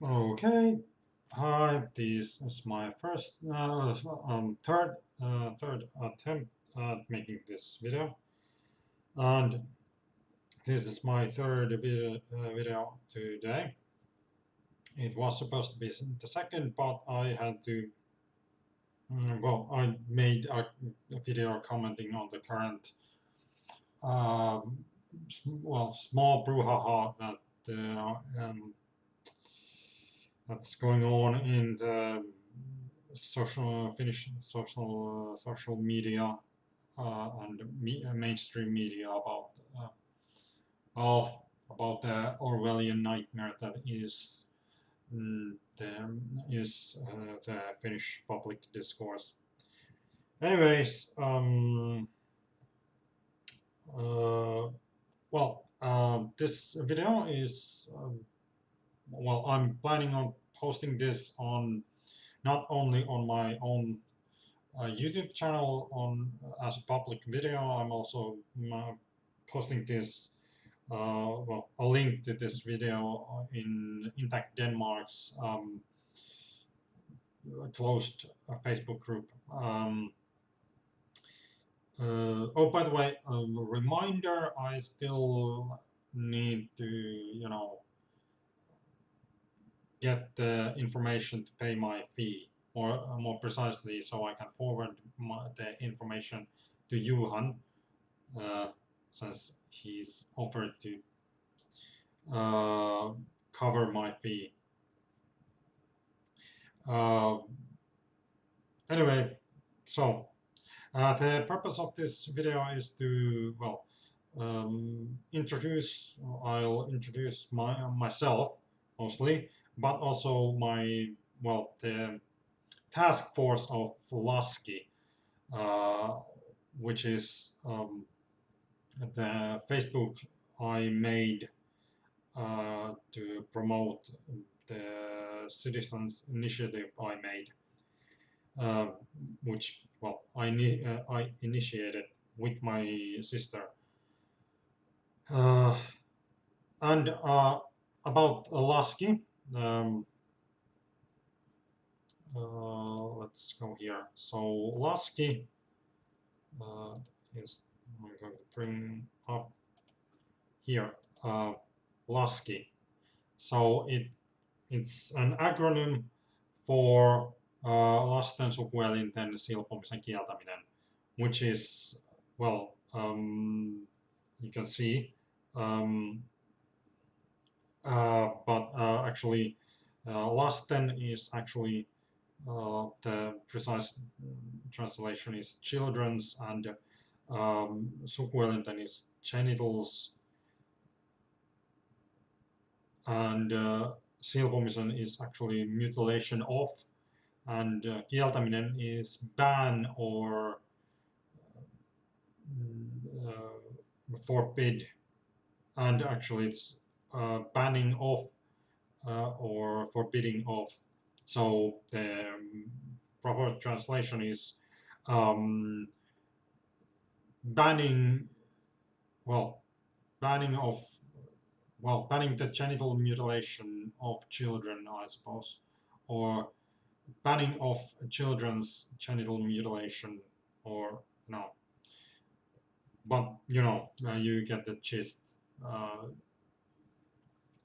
Okay. Hi, this is my third attempt at making this video, and this is my third video today. It was supposed to be the second, but I had to. Well, I made a video commenting on the current, small brouhaha that's going on in the social media and mainstream media oh, about the Orwellian nightmare that the Finnish public discourse. Anyways, uh, this video is I'm planning on posting this on not only on my own YouTube channel on as a public video. I'm also posting this a link to this video in Intact Denmark's closed Facebook group. Oh, by the way, reminder: I still need to, get the information to pay my fee, or more precisely, so I can forward the information to Johan, uh, since he's offered to uh, cover my fee. Uh, anyway, so the purpose of this video is to, introduce. I'll introduce myself mostly, but also the task force of Lasky, uh, which is the Facebook I made to promote the citizens initiative I made, uh, which I initiated with my sister. Uh, and About Lasky, um, let's go here. So Lasky is I'm going to bring up here Lasky. So it's an acronym for lasten sukuelinten silpomisen kieltäminen, which is, you can see, um, but actually, lasten is actually the precise translation is children's, and sukuelinten is genitals, and silpomisen is actually mutilation of, and kieltäminen is ban or forbid, and actually it's banning of or forbidding of. So the proper translation is um, banning, well, banning of, banning the genital mutilation of children, I suppose, or banning of children's genital mutilation, or no, but you get the gist. Uh,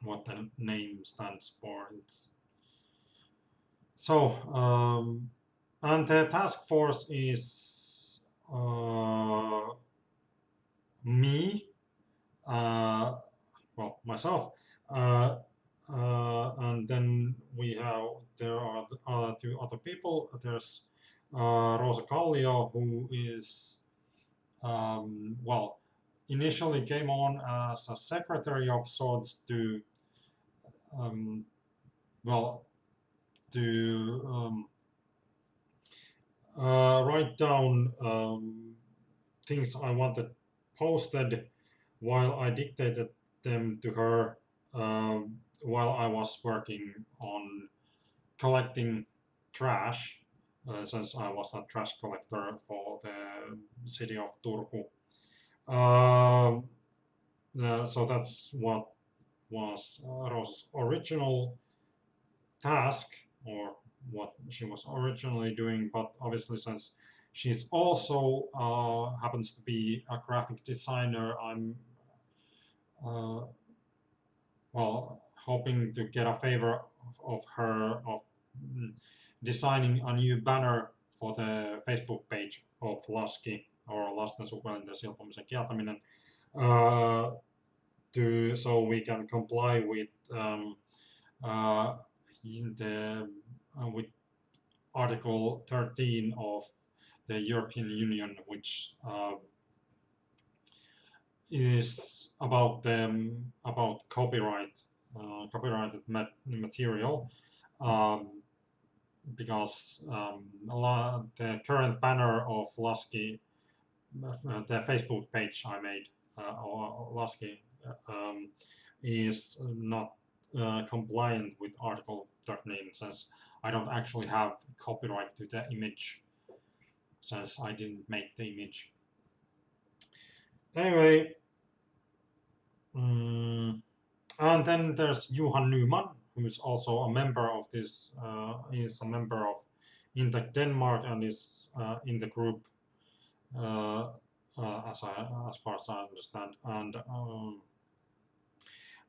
what the name stands for. So, and the task force is me, uh, myself, uh, and then there are two other people. There's Rosa Kallio, who is, initially came on as a secretary of sorts to, um, well, write down things I wanted posted while I dictated them to her while I was working on collecting trash, since I was a trash collector for the city of Turku. So that's what was Rose's original task or what she was originally doing, but obviously since she's also happens to be a graphic designer, I'm uh, well hoping to get a favor of her of mm, designing a new banner for the Facebook page of Laski or Lasten sukuelinten silpomisen kieltäminen, to so we can comply with uh, the with Article 13 of the European Union, which is about copyrighted material, because the current banner of Lasky, the Facebook page I made, or Lasky, is not compliant with Article 13, since I don't actually have copyright to the image, since I didn't make the image. Anyway, and then there's Johan Newman, who's also a member of this, is a member of Intec Denmark and is in the group, as far as I understand. And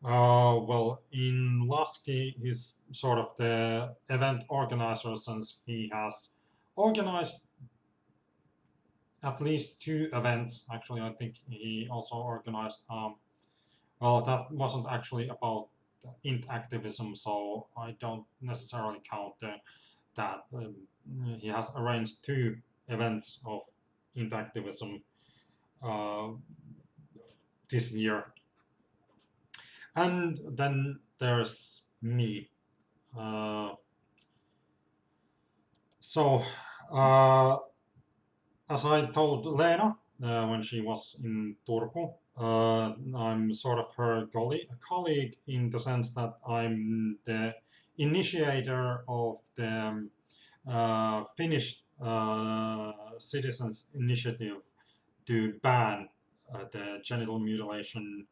well, in Lasky, he's sort of the event organizer, since he has organized at least 2 events. Actually, I think he also organized, well, that wasn't actually about int activism, so I don't necessarily count that. He has arranged 2 events of int activism this year. And then there's me. So, as I told Lena when she was in Turku, I'm sort of her colleague in the sense that I'm the initiator of the Finnish citizens initiative to ban the genital mutilation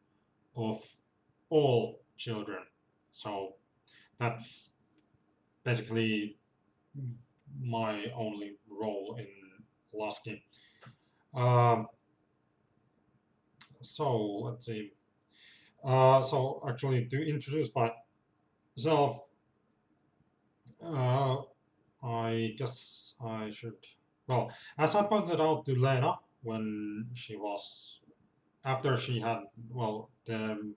of all children. So that's basically my only role in Lasky. So let's see. So actually, to introduce myself, I guess I should. Well, as I pointed out to Lena when she was after she had the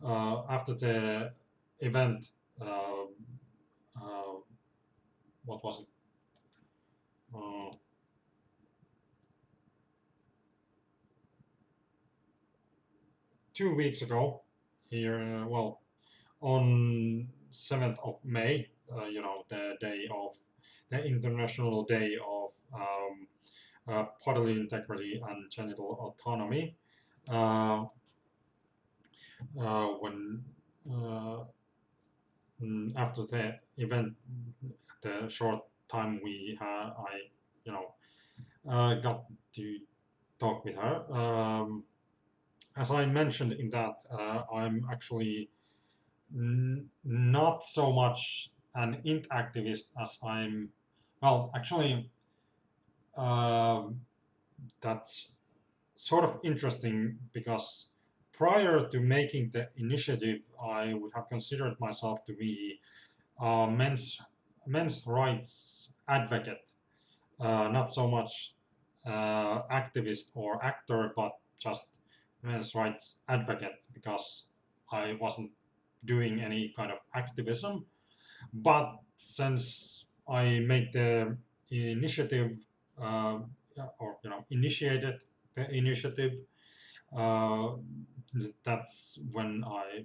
after the event, uh, what was it? Uh, 2 weeks ago, here, on 7th of May, the day of the International Day of Bodily Integrity and Genital Autonomy, when after the event, the short time we had, got to talk with her. As I mentioned in that, I'm actually not so much an int activist as I'm, well, actually, that's sort of interesting because prior to making the initiative, I would have considered myself to be a men's rights advocate, not so much activist or actor, but just men's rights advocate, because I wasn't doing any kind of activism. But since I made the initiative, or initiated the initiative, uh, that's when I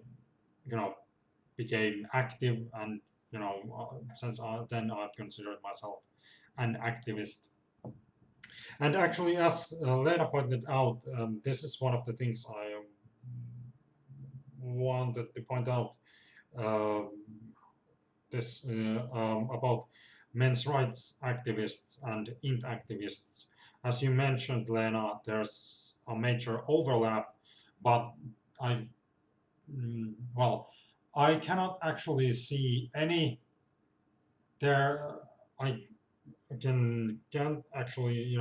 became active, and since then I've considered myself an activist. And actually, as Lena pointed out, this is one of the things I wanted to point out. Um, this about men's rights activists and int activists. As you mentioned, Lena, there's a major overlap, but I cannot actually see any there I can't actually,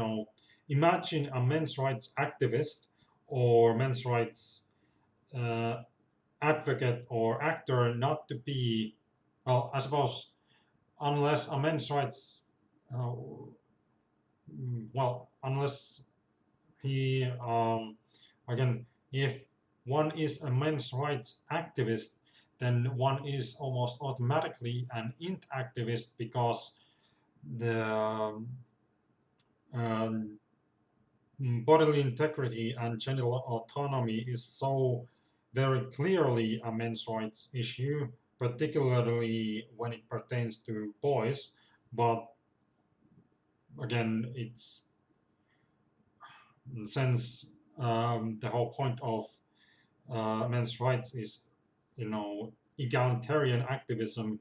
imagine a men's rights activist or men's rights uh, advocate or actor not to be, well, I suppose, unless a men's rights, uh, unless he, again, if one is a men's rights activist, then one is almost automatically an int activist because the um, bodily integrity and genital autonomy is so very clearly a men's rights issue, particularly when it pertains to boys. But again, it's since the whole point of men's rights is, egalitarian activism.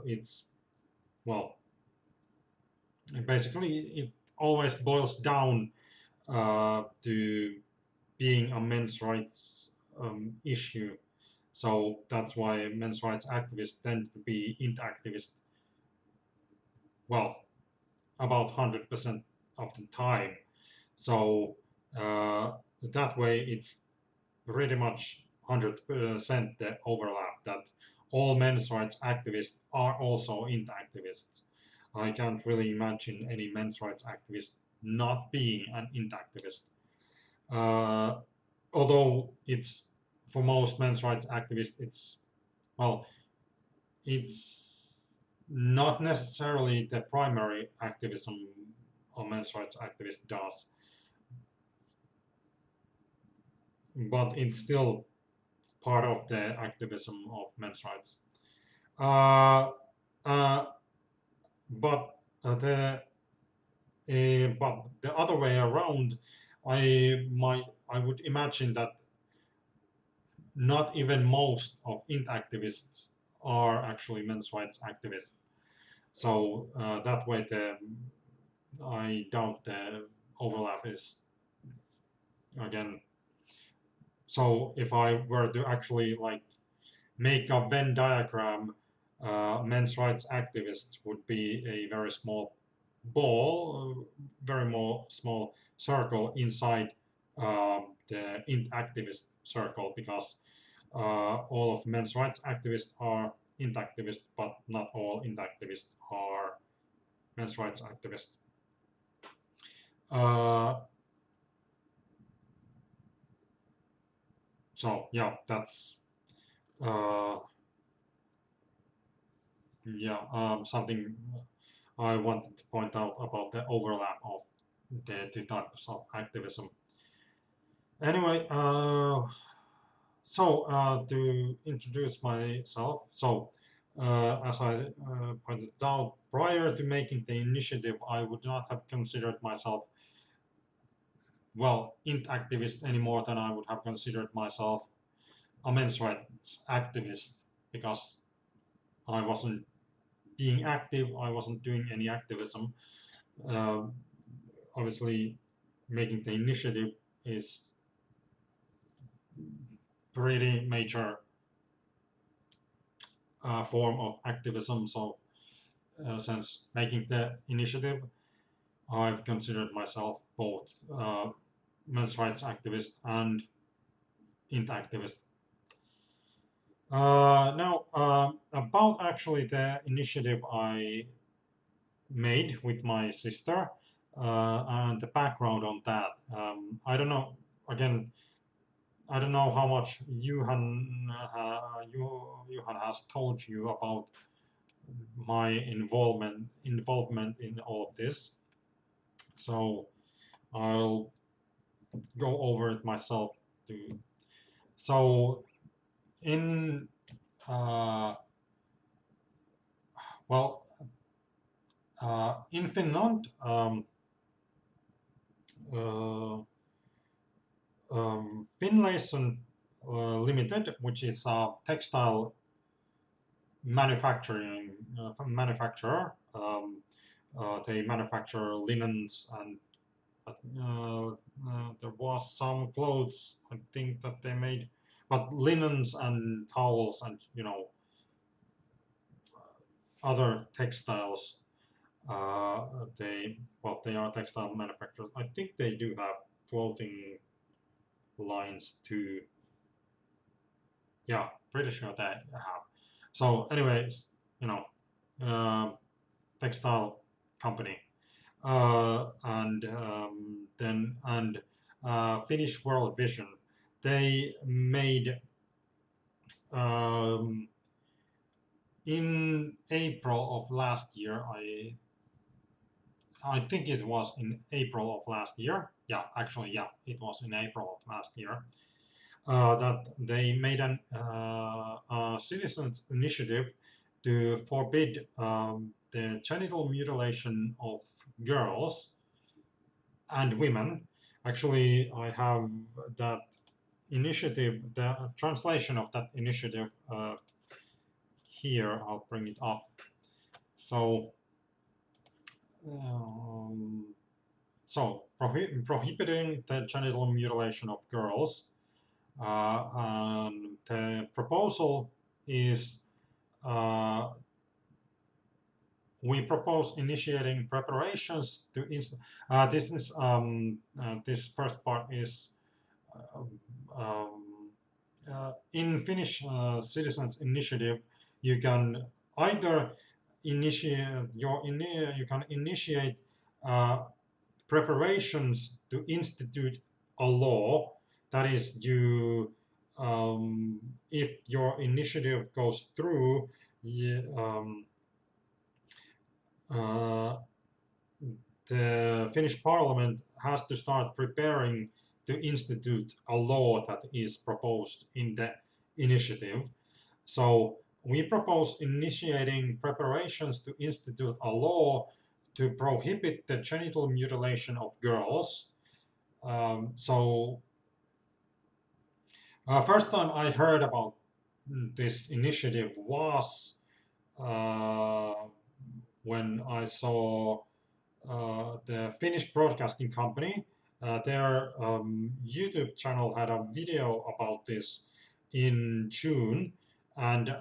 It's well, basically, it always boils down to being a men's rights issue. So that's why men's rights activists tend to be int activists, well, about 100% of the time. So that way it's pretty much 100% the overlap that all men's rights activists are also int activists. I can't really imagine any men's rights activist not being an int activist. Uh, Although it's for most men's rights activists, well, it's not necessarily the primary activism a men's rights activist does, but it's still part of the activism of men's rights. Uh, uh, but but the other way around, I would imagine that not even most of int activists are actually men's rights activists. So that way, I doubt the overlap is again. So if I were to actually like make a Venn diagram, men's rights activists would be a very small ball, very more small circle inside the int activist circle because all of men's rights activists are int activists, but not all int activists are men's rights activists. Uh, so yeah, that's uh, something I wanted to point out about the overlap of the two types of activism. Anyway, to introduce myself, as I pointed out, prior to making the initiative, I would not have considered myself, well, int activist any more than I would have considered myself a men's rights activist because I wasn't being active, I wasn't doing any activism. Uh, Obviously, making the initiative is pretty major form of activism. So, since making the initiative, I've considered myself both men's rights activist and int activist. Now, about actually the initiative I made with my sister and the background on that. I don't know. Again, I don't know how much Johan has told you about my involvement in all of this. So I'll go over it myself too. So in uh, well in Finland, uh, Finlayson Limited, which is a textile manufacturer. They manufacture linens and there was some clothes I think that they made, but linens and towels and other textiles. They are textile manufacturers. I think they do have clothing lines too. Yeah, pretty sure they have. So, anyways, you know, textile company, and then and Finnish World Vision. They made um, in April of last year. I think it was in April of last year. Yeah, actually, yeah, it was in April of last year. That they made a citizens initiative to forbid the genital mutilation of girls and women. Actually, I have that initiative, the translation of that initiative here. I'll bring it up. So, um, prohibiting the genital mutilation of girls. And the proposal is we propose initiating preparations to this first part is um, um, in Finnish Citizens Initiative. You can either you can initiate uh, preparations to institute a law. That is, if your initiative goes through, uh, the Finnish Parliament has to start preparing to institute a law that is proposed in the initiative. So we propose initiating preparations to institute a law to prohibit the genital mutilation of girls. First time I heard about this initiative was uh, when I saw the Finnish Broadcasting Company. Their YouTube channel had a video about this in June, and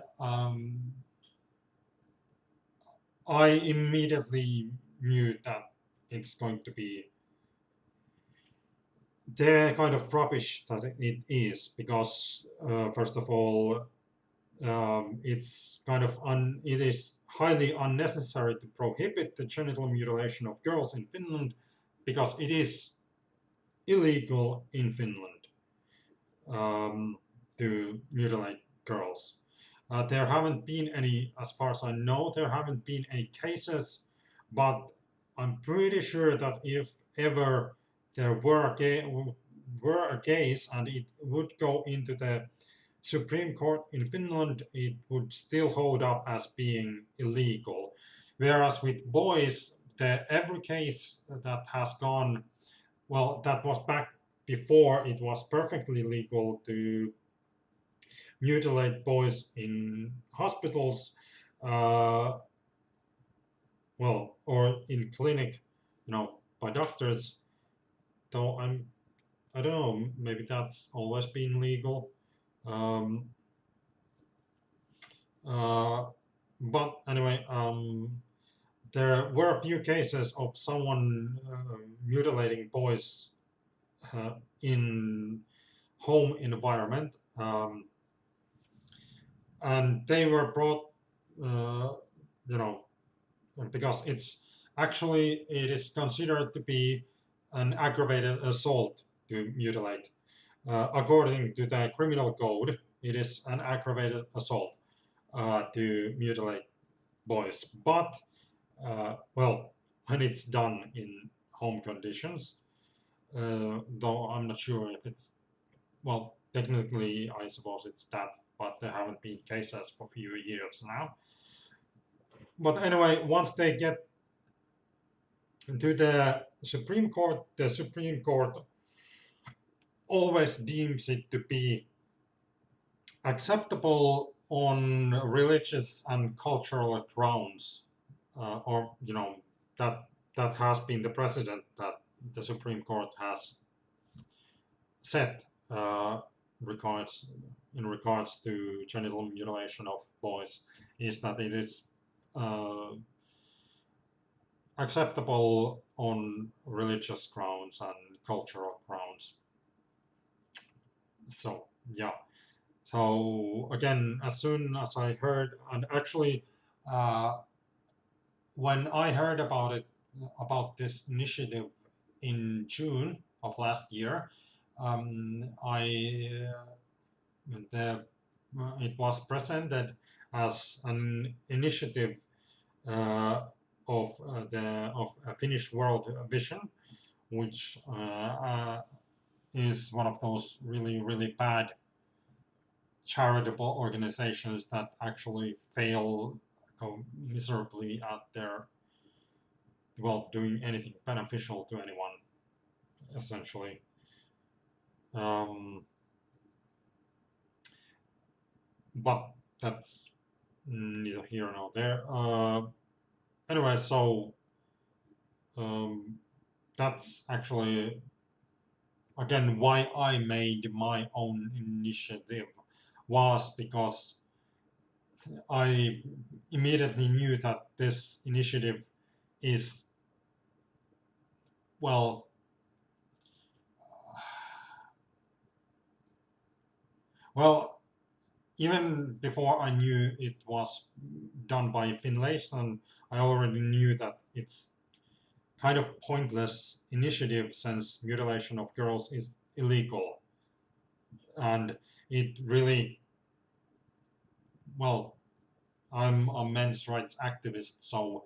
I immediately knew that it's going to be the kind of rubbish that it is, because first of all, it's kind of it is highly unnecessary to prohibit the genital mutilation of girls in Finland, because it is illegal in Finland to mutilate girls. There haven't been any, as far as I know, there haven't been any cases, but I'm pretty sure that if ever there were a case and it would go into the Supreme Court in Finland, it would still hold up as being illegal. Whereas with boys, every case that has gone, well, that was back before it was perfectly legal to mutilate boys in hospitals, uh, well, or in clinic, by doctors. Though I don't know, maybe that's always been legal. Um, uh, but anyway, there were a few cases of someone mutilating boys in home environment, and they were brought, uh, you know, because it is considered to be an aggravated assault to mutilate. According to the criminal code, it is an aggravated assault to mutilate boys. But well, when it's done in home conditions, though I'm not sure if it's, well, technically I suppose it's that, but there haven't been cases for a few years now. But anyway, once they get to the Supreme Court always deems it to be acceptable on religious and cultural grounds, or that has been the precedent that the Supreme Court has set regards in regards to genital mutilation of boys, is that it is uh, acceptable on religious grounds and cultural grounds. So yeah. So again, as soon as I heard, and actually, uh, when I heard about this initiative in June of last year, I the it was presented as an initiative of a Finnish World Vision, which is one of those really bad charitable organizations that actually fail miserably at their doing anything beneficial to anyone, essentially. Um, but that's neither here nor there. Anyway, so um, that's actually again why I made my own initiative, was because I immediately knew that this initiative is, well, well, even before I knew it was done by Finlayson, I already knew that it's kind of pointless initiative since mutilation of girls is illegal. And it really, well, I'm a men's rights activist, so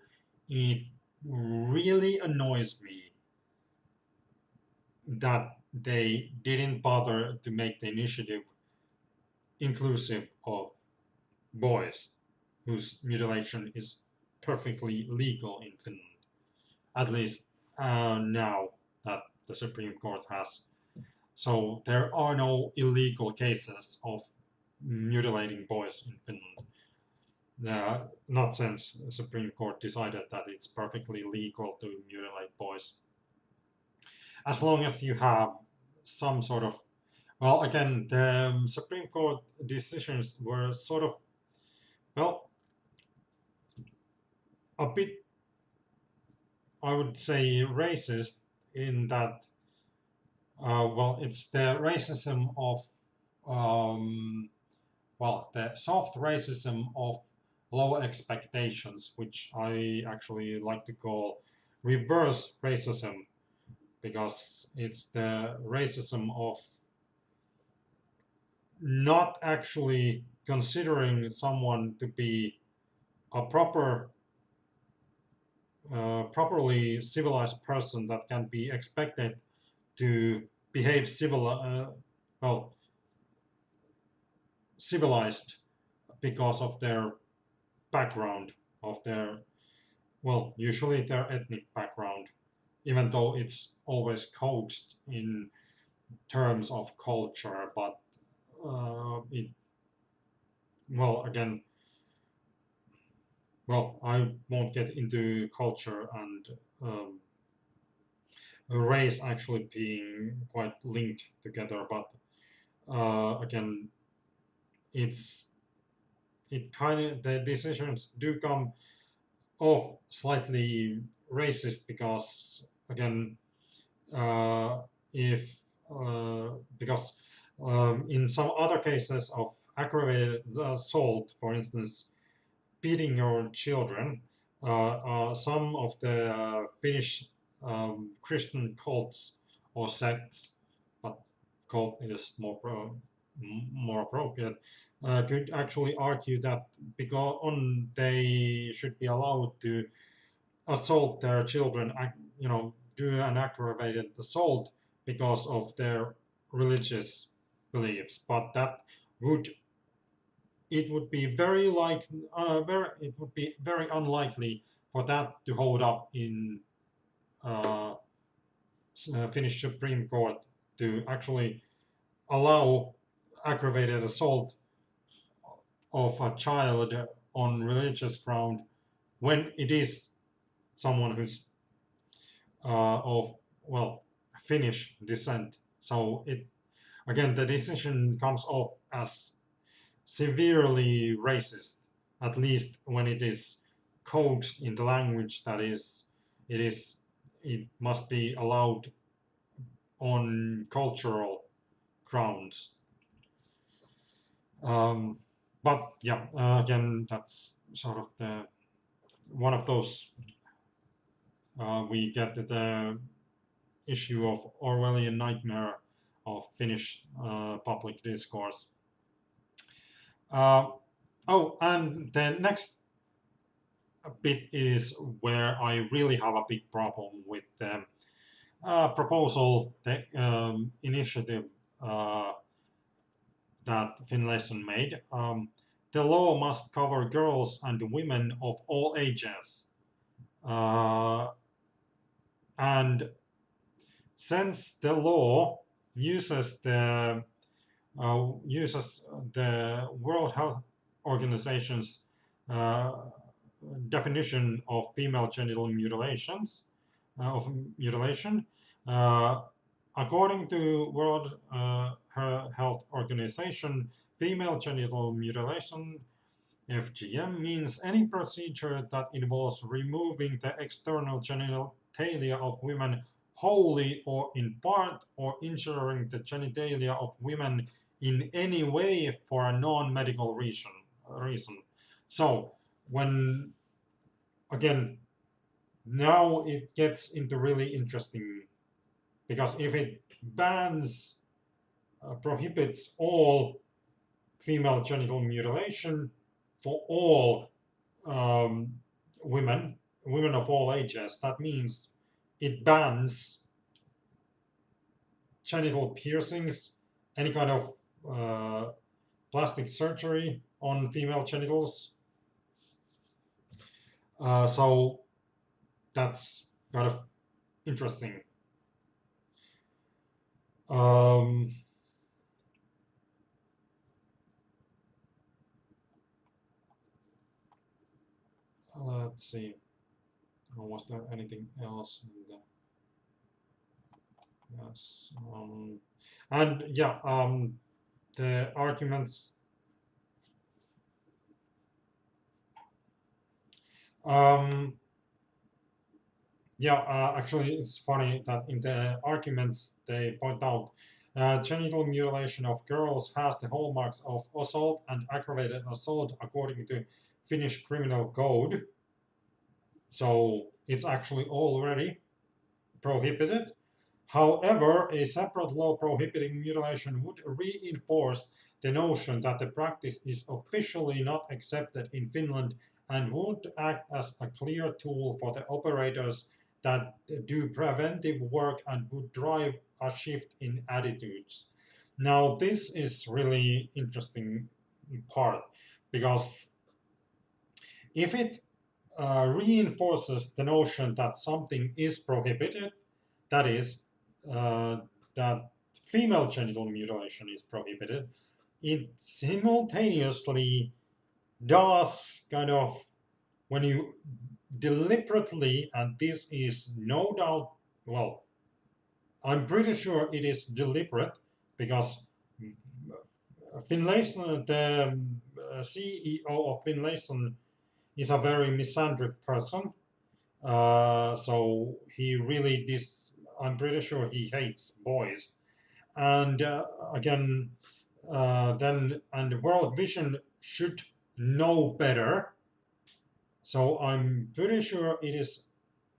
it really annoys me that they didn't bother to make the initiative inclusive of boys whose mutilation is perfectly legal in Finland, at least now that the Supreme Court has. So there are no illegal cases of mutilating boys in Finland. Not since the Supreme Court decided that it's perfectly legal to mutilate boys. As long as you have some sort of, well, again, the Supreme Court decisions were sort of, well, a bit, I would say, racist in that, well, it's the racism of, um, well, the soft racism of low expectations, which I actually like to call reverse racism, because it's the racism of not actually considering someone to be a properly civilized person that can be expected to behave well, civilized because of their background, of their, well, usually their ethnic background, even though it's always coached in terms of culture, but it, well, again, well, I won't get into culture and race actually being quite linked together, but again, it's it kind of, the decisions do come off slightly racist because, again, uh, if because in some other cases of aggravated assault, for instance, beating your children, some of the Finnish Christian cults or sects, but cult is more appropriate, could actually argue that because they should be allowed to assault their children, do an aggravated assault because of their religious beliefs, but that would it would be it would be very unlikely for that to hold up in uh, Finnish Supreme Court to actually allow aggravated assault of a child on religious ground when it is someone who's of, well, Finnish descent. So it, again, the decision comes off as severely racist, at least when it is codes in the language that it must be allowed on cultural grounds. But yeah, again, that's sort of the one of those we get the issue of Orwellian nightmare of Finnish public discourse. Oh, and the next bit is where I really have a big problem with the proposal, the initiative that Finlayson made. The law must cover girls and women of all ages. And since the law uses the World Health Organization's uh, definition of female genital mutilations, of mutilation, uh, according to World Health Organization, female genital mutilation (FGM) means any procedure that involves removing the external genitalia of women wholly or in part, or injuring the genitalia of women in any way for a non-medical reason. So when again, now it gets into really interesting, because if it bans, prohibits all female genital mutilation for all women, women of all ages, that means it bans genital piercings, any kind of plastic surgery on female genitals. So that's kind of interesting. Um, let's see. Was there anything else in the yes? And yeah, the arguments. Um, Yeah, actually, it's funny that in the arguments they point out genital mutilation of girls has the hallmarks of assault and aggravated assault according to Finnish criminal code. So it's actually already prohibited. However, a separate law prohibiting mutilation would reinforce the notion that the practice is officially not accepted in Finland, and would act as a clear tool for the operators that do preventive work, and would drive a shift in attitudes. Now, this is really interesting part, because if it reinforces the notion that something is prohibited, that is, uh, that female genital mutilation is prohibited, it simultaneously does kind of, when you deliberately, and this is no doubt, well, I'm pretty sure it is deliberate, because Finlayson, the CEO of Finlayson, is a very misandric person. So he really I'm pretty sure he hates boys. And again, then and World Vision should know better. So I'm pretty sure it is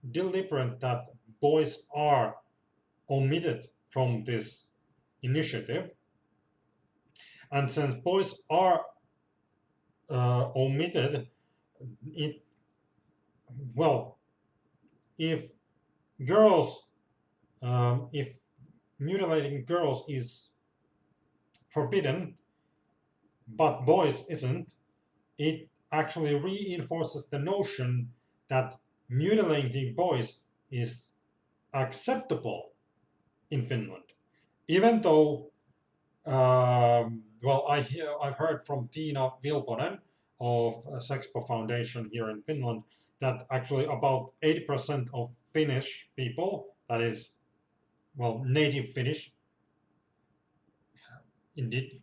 deliberate that boys are omitted from this initiative. And since boys are omitted, it well, if girls, if mutilating girls is forbidden, but boys isn't, it actually reinforces the notion that mutilating boys is acceptable in Finland. Even though, well, I've heard from Tiina Vilponen of Sexpo Foundation here in Finland that actually about 80% of Finnish people, that is, well, native Finnish, indeed,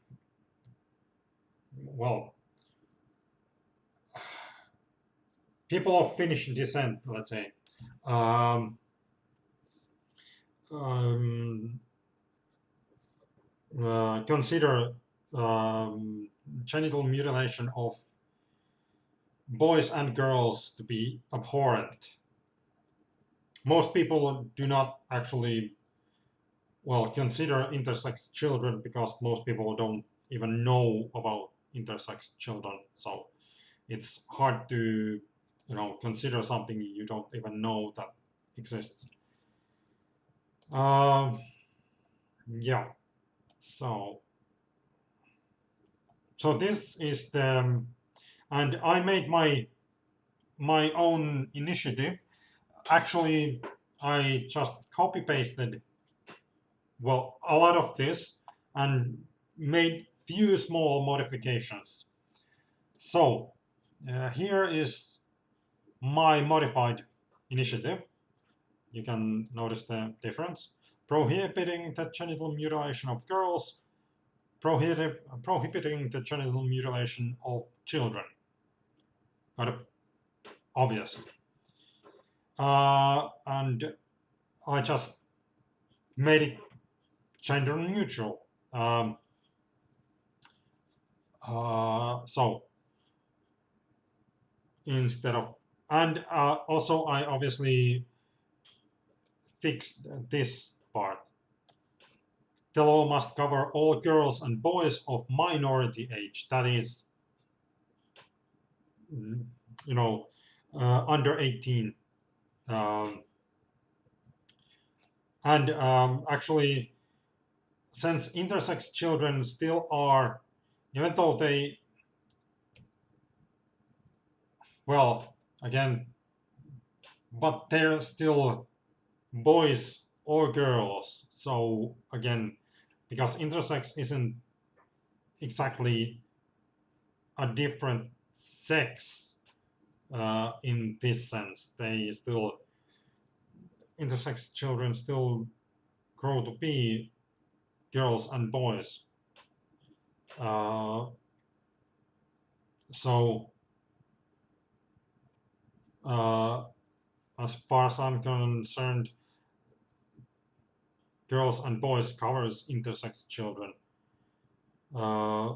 well, people of Finnish descent, let's say, um, um, consider um, genital mutilation of boys and girls to be abhorrent. Most people do not actually, well, consider intersex children because most people don't even know about intersex children. So it's hard to, consider something you don't even know that exists. Um, yeah. So this is the, and I made my own initiative. Actually, I just copy pasted, well, a lot of this and made few small modifications. So here is my modified initiative. You can notice the difference. Prohibiting the genital mutilation of girls, prohibiting the genital mutilation of children. Kind of obvious. And I just made it gender neutral. So instead of, and also I obviously fixed this part. The law must cover all girls and boys of minority age, that is, you know, under 18. Um, and actually, since intersex children still are, even though they, well, again, but they're still boys or girls. So again, because intersex isn't exactly a different sex in this sense, they still, intersex children still grow to be girls and boys. Uh, so uh, as far as I'm concerned, girls and boys covers intersex children. Uh,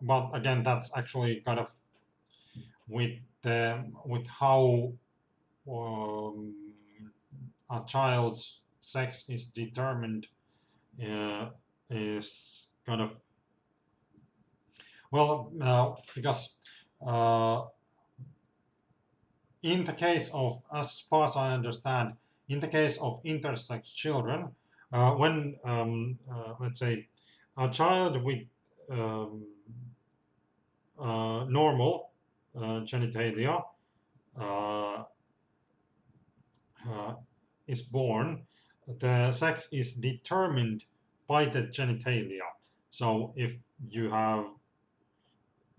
but again, that's actually kind of with how um, a child's sex is determined, uh, is kind of, well, because uh, in the case of, as far as I understand, in the case of intersex children, when let's say a child with um, normal genitalia uh, uh, is born, the sex is determined by the genitalia. So if you have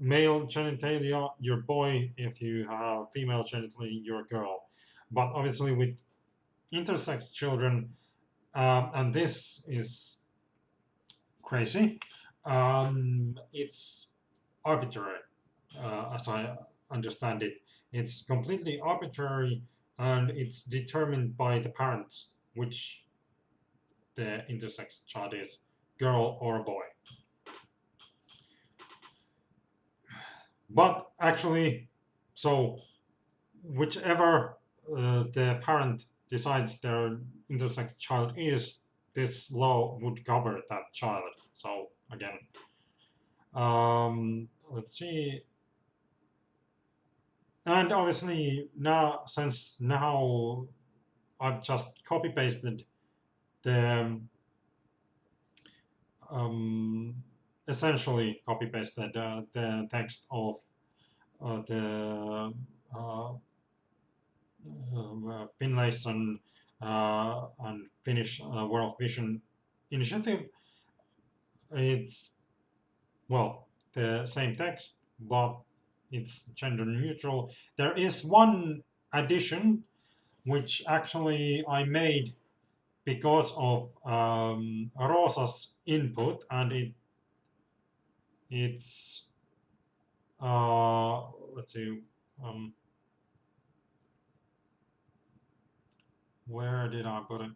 male genitalia, you're boy. If you have female genitalia, you're a girl. But obviously, with intersex children, and this is crazy, it's arbitrary, as I understand it. It's completely arbitrary, and it's determined by the parents which the intersex child is, girl or a boy. But actually, so whichever the parent decides their intersex child is, this law would cover that child. So again, let's see. And obviously now, since now I've just copy pasted the um, essentially copy pasted the text of the Finlayson and Finnish World Vision initiative. It's, well, the same text, but it's gender neutral. There is one addition which actually I made because of Rosa's input, and it's let's see, where did I put it?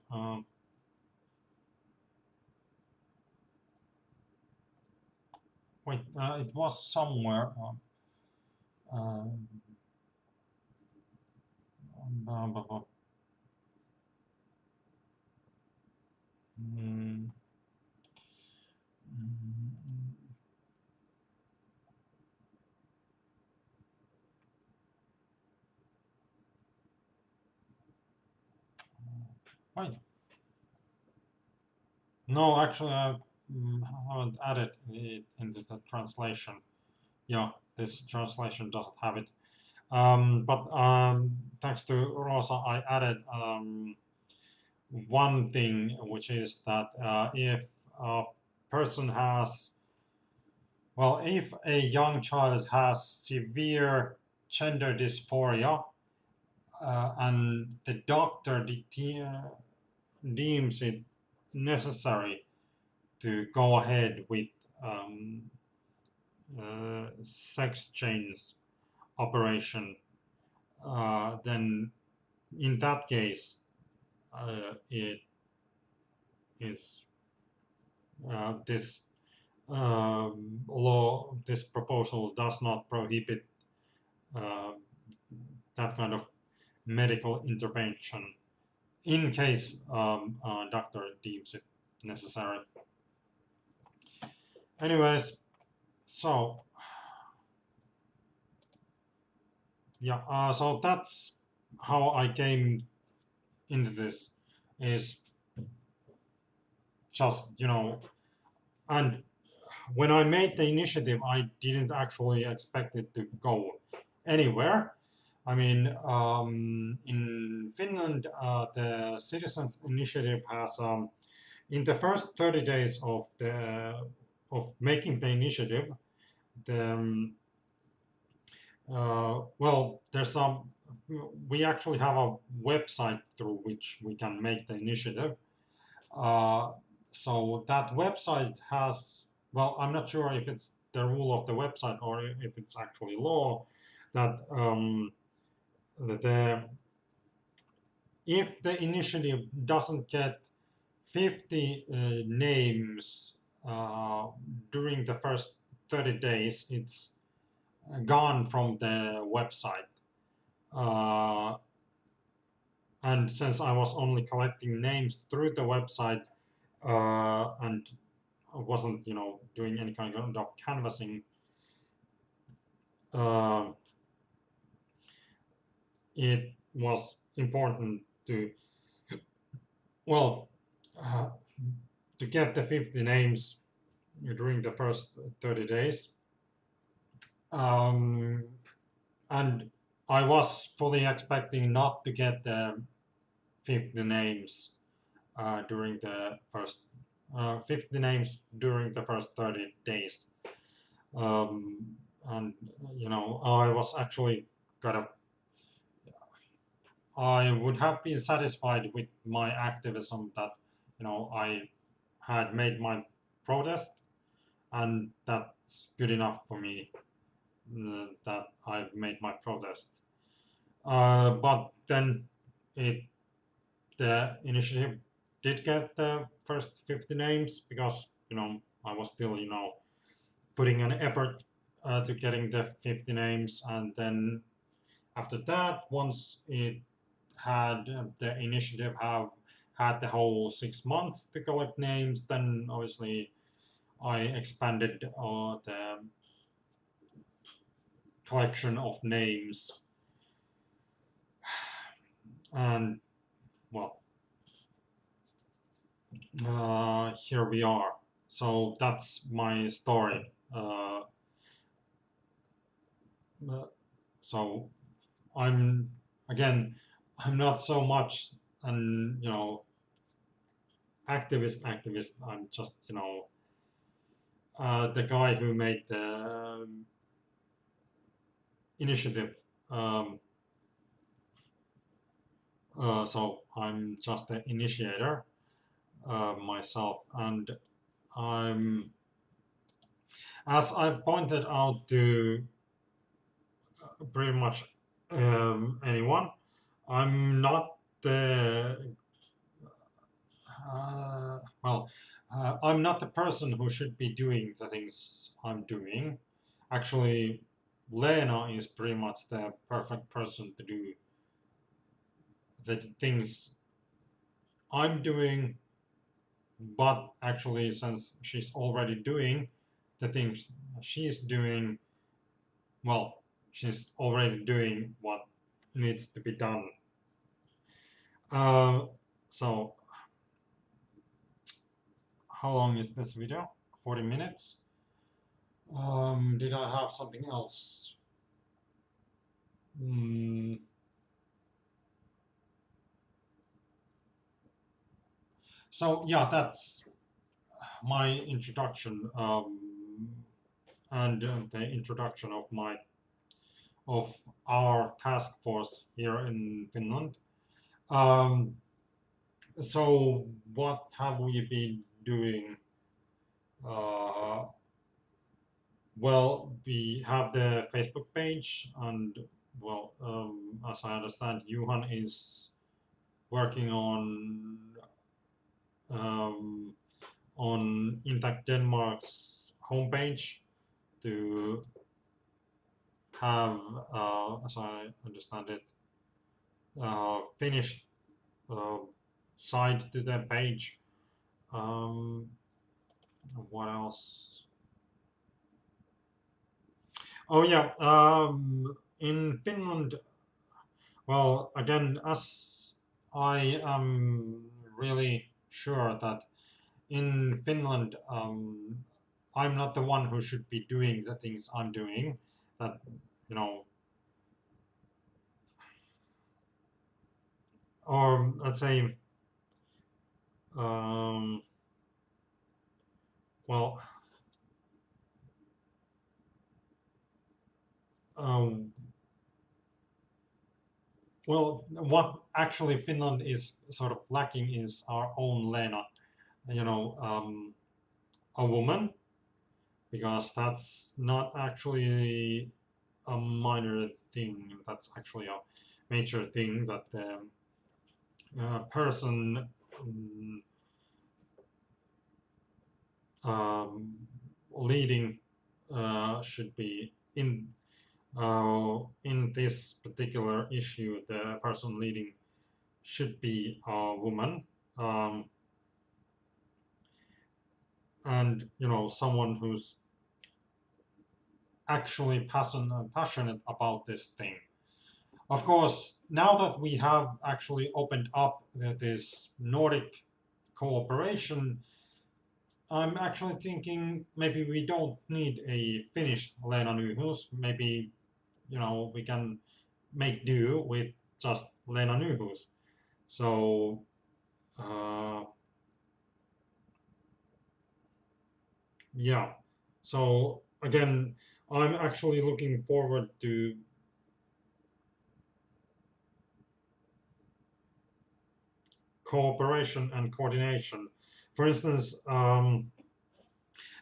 Wait, it was somewhere. Um, blah, blah, blah. Mm, mm, wait, no, actually, I haven't added it into the translation. Yeah, this translation doesn't have it. But thanks to Rosa, I added one thing, which is that if a person has, well, if a young child has severe gender dysphoria and the doctor deems it necessary to go ahead with um, sex change operation, then in that case, it is this this proposal does not prohibit uh, that kind of medical intervention in case doctor deems it necessary. Anyways, so yeah, so that's how I came into this. Is just and when I made the initiative, I didn't actually expect it to go anywhere. I mean, in Finland, the Citizens Initiative has, in the first 30 days of making the initiative, the well, there's some. We actually have a website through which we can make the initiative. Uh, so that website has, well, I'm not sure if it's the rule of the website or if it's actually law that the if the initiative doesn't get 50 names during the first 30 days, it's gone from the website. Uh, and since I was only collecting names through the website and wasn't, doing any kind of canvassing, uh, it was important to, well, uh, to get the 50 names during the first 30 days. And I was fully expecting not to get the 50 names during the first 50 names during the first 30 days. Um, and I was actually kind of, I would have been satisfied with my activism that I had made my protest, and that's good enough for me, that I've made my protest. But then it the initiative did get the first 50 names because I was still putting an effort to getting the 50 names, and then after that, once it had the initiative have had the whole 6 months to collect names, then obviously I expanded the collection of names, and well, here we are. So that's my story. So I'm again, I'm not so much an activist. I'm just the guy who made the initiative. Um, so I'm just the initiator myself, and I'm, as I pointed out to pretty much anyone. I'm not the well, I'm not the person who should be doing the things I'm doing. Actually, Lena is pretty much the perfect person to do the things I'm doing, but actually, since she's already doing the things she's doing, well, she's already doing what needs to be done. Uh, so, how long is this video? 40 minutes? Did I have something else? Mm, so yeah, that's my introduction, and the introduction of our task force here in Finland. Um, so what have we been doing? Uh, well, we have the Facebook page, and well, as I understand, Johan is working um, on Intact Denmark's homepage to have, as I understand it, finished uh, side to the page. Um, what else? Oh yeah, in Finland, well, again, as I am really sure that in Finland, I'm not the one who should be doing the things I'm doing. That, you know, or let's say, um, well, um, well, what actually Finland is sort of lacking is our own Lena, you know, a woman, because that's not actually a minor thing. That's actually a major thing that the person um, leading should be in this particular issue. The person leading should be a woman, um, and you know, someone who's actually passionate about this thing. Of course, now that we have actually opened up this Nordic cooperation, I'm actually thinking maybe we don't need a Finnish Lena Nyhus. Maybe, you know, we can make do with just Lena Nyhus. So, uh, yeah. So again, I'm actually looking forward to cooperation and coordination. For instance,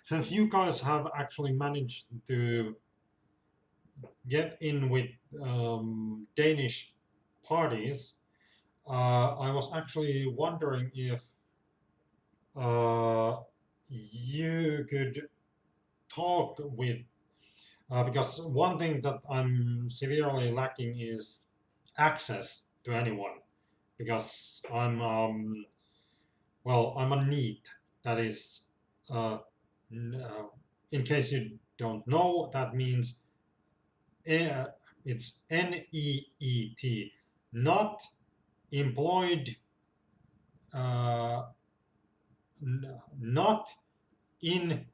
since you guys have actually managed to get in with Danish parties, I was actually wondering if uh, you could talk with, because one thing that I'm severely lacking is access to anyone, because I'm a NEET. That is, uh, in case you don't know, that means uh, it's NEET, not employed, uh, not in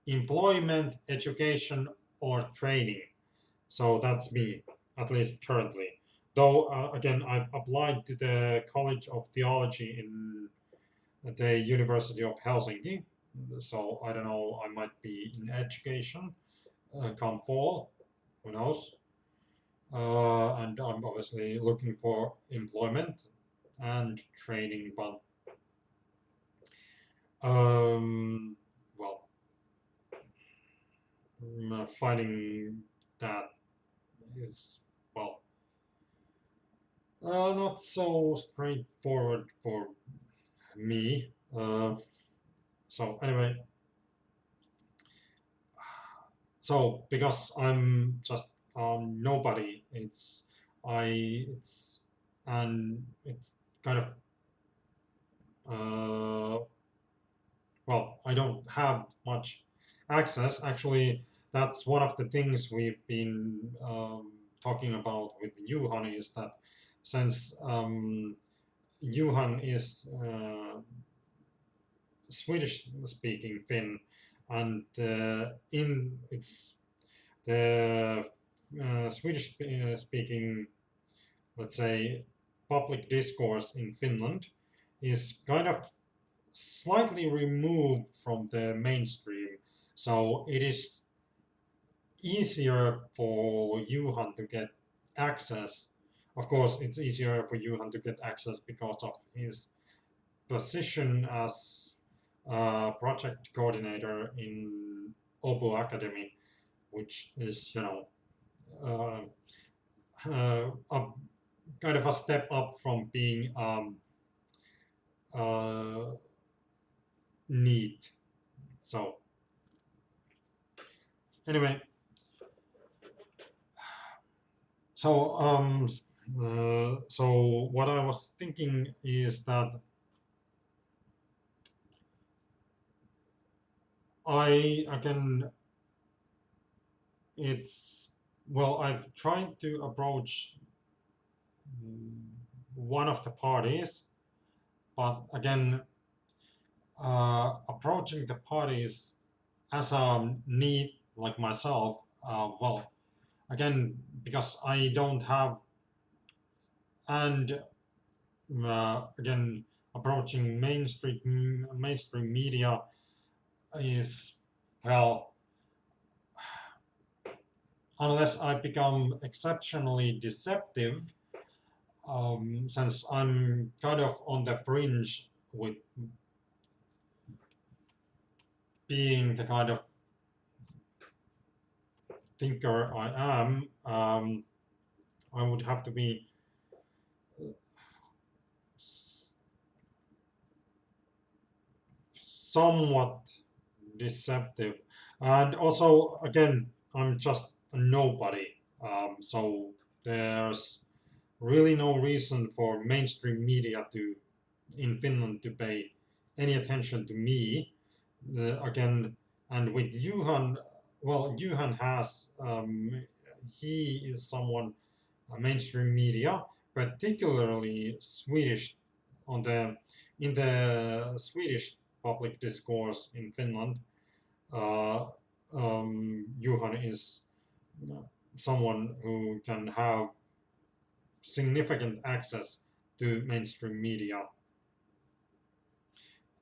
employment, education, or training. So that's me, at least currently. Though, again, I've applied to the College of Theology in the University of Helsinki. So I don't know, I might be in education come fall, who knows? And I'm obviously looking for employment and training, but well, finding that is, well, not so straightforward for me. So anyway, so because I'm just nobody, it's and it's kind of well, I don't have much access. Actually, that's one of the things we've been talking about with Johan, is that since Johan is Swedish speaking Finn, and in it's the Swedish speaking, let's say, public discourse in Finland is kind of slightly removed from the mainstream. So it is easier for Johan to get access. Of course, it's easier for Johan to get access because of his position as project coordinator in Obo Academy, which is, a kind of a step up from being neat. So anyway, so so what I was thinking is that I can it's well, I've tried to approach one of the parties, but again, approaching the parties as a need like myself, well, again, because I don't have, and again, approaching mainstream media is, well, unless I become exceptionally deceptive, since I'm kind of on the fringe with being the kind of thinker I am, I would have to be somewhat deceptive. And also, again, I'm just a nobody. So there's really no reason for mainstream media to in Finland to pay any attention to me. Again, and with Johan, well, Johan has he is someone mainstream media, particularly Swedish on the in the Swedish public discourse in Finland. Uh, Johan is someone who can have significant access to mainstream media.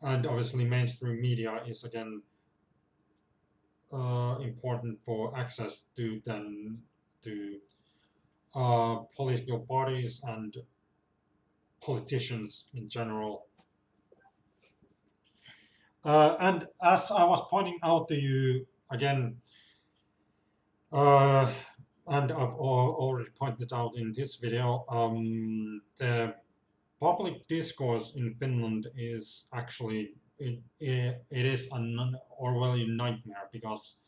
And obviously, mainstream media is again important for access to then to political parties and politicians in general. And as I was pointing out to you again, uh, and I've already pointed out in this video, the public discourse in Finland is actually it is an Orwellian nightmare because,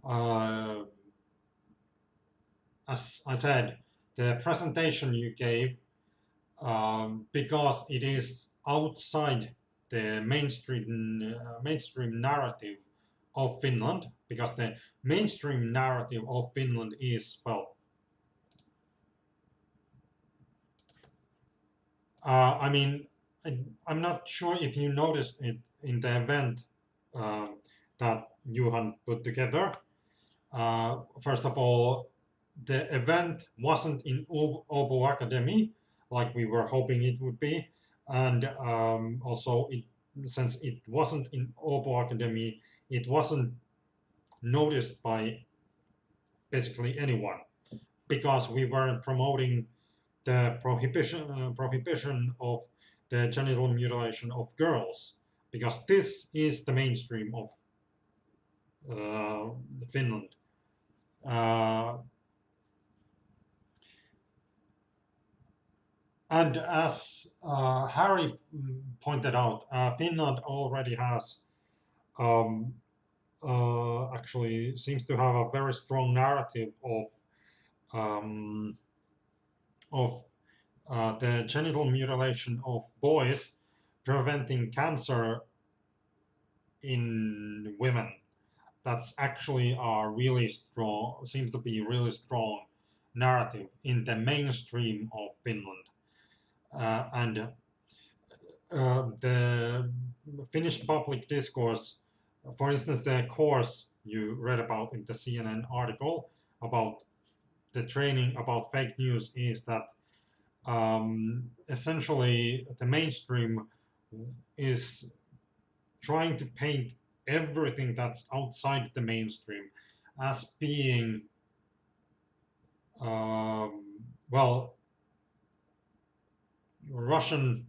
uh, as I said, the presentation you gave, because it is outside the mainstream narrative of Finland, because the mainstream narrative of Finland is, well, I mean, I'm not sure if you noticed it in the event uh, that Johan put together. First of all, the event wasn't in Åbo Academy like we were hoping it would be, and also since it wasn't in Åbo Academy, it wasn't noticed by basically anyone because we weren't promoting the prohibition of the genital mutilation of girls, because this is the mainstream of Finland. Uh, And as Harry pointed out, Finland already has um, actually seems to have a very strong narrative um, of the genital mutilation of boys preventing cancer in women. That's actually a really strong, seems to be really strong narrative in the mainstream of Finland. And the Finnish public discourse, for instance, the course you read about in the CNN article about the training about fake news is that essentially the mainstream is trying to paint everything that's outside the mainstream as being um, well, Russian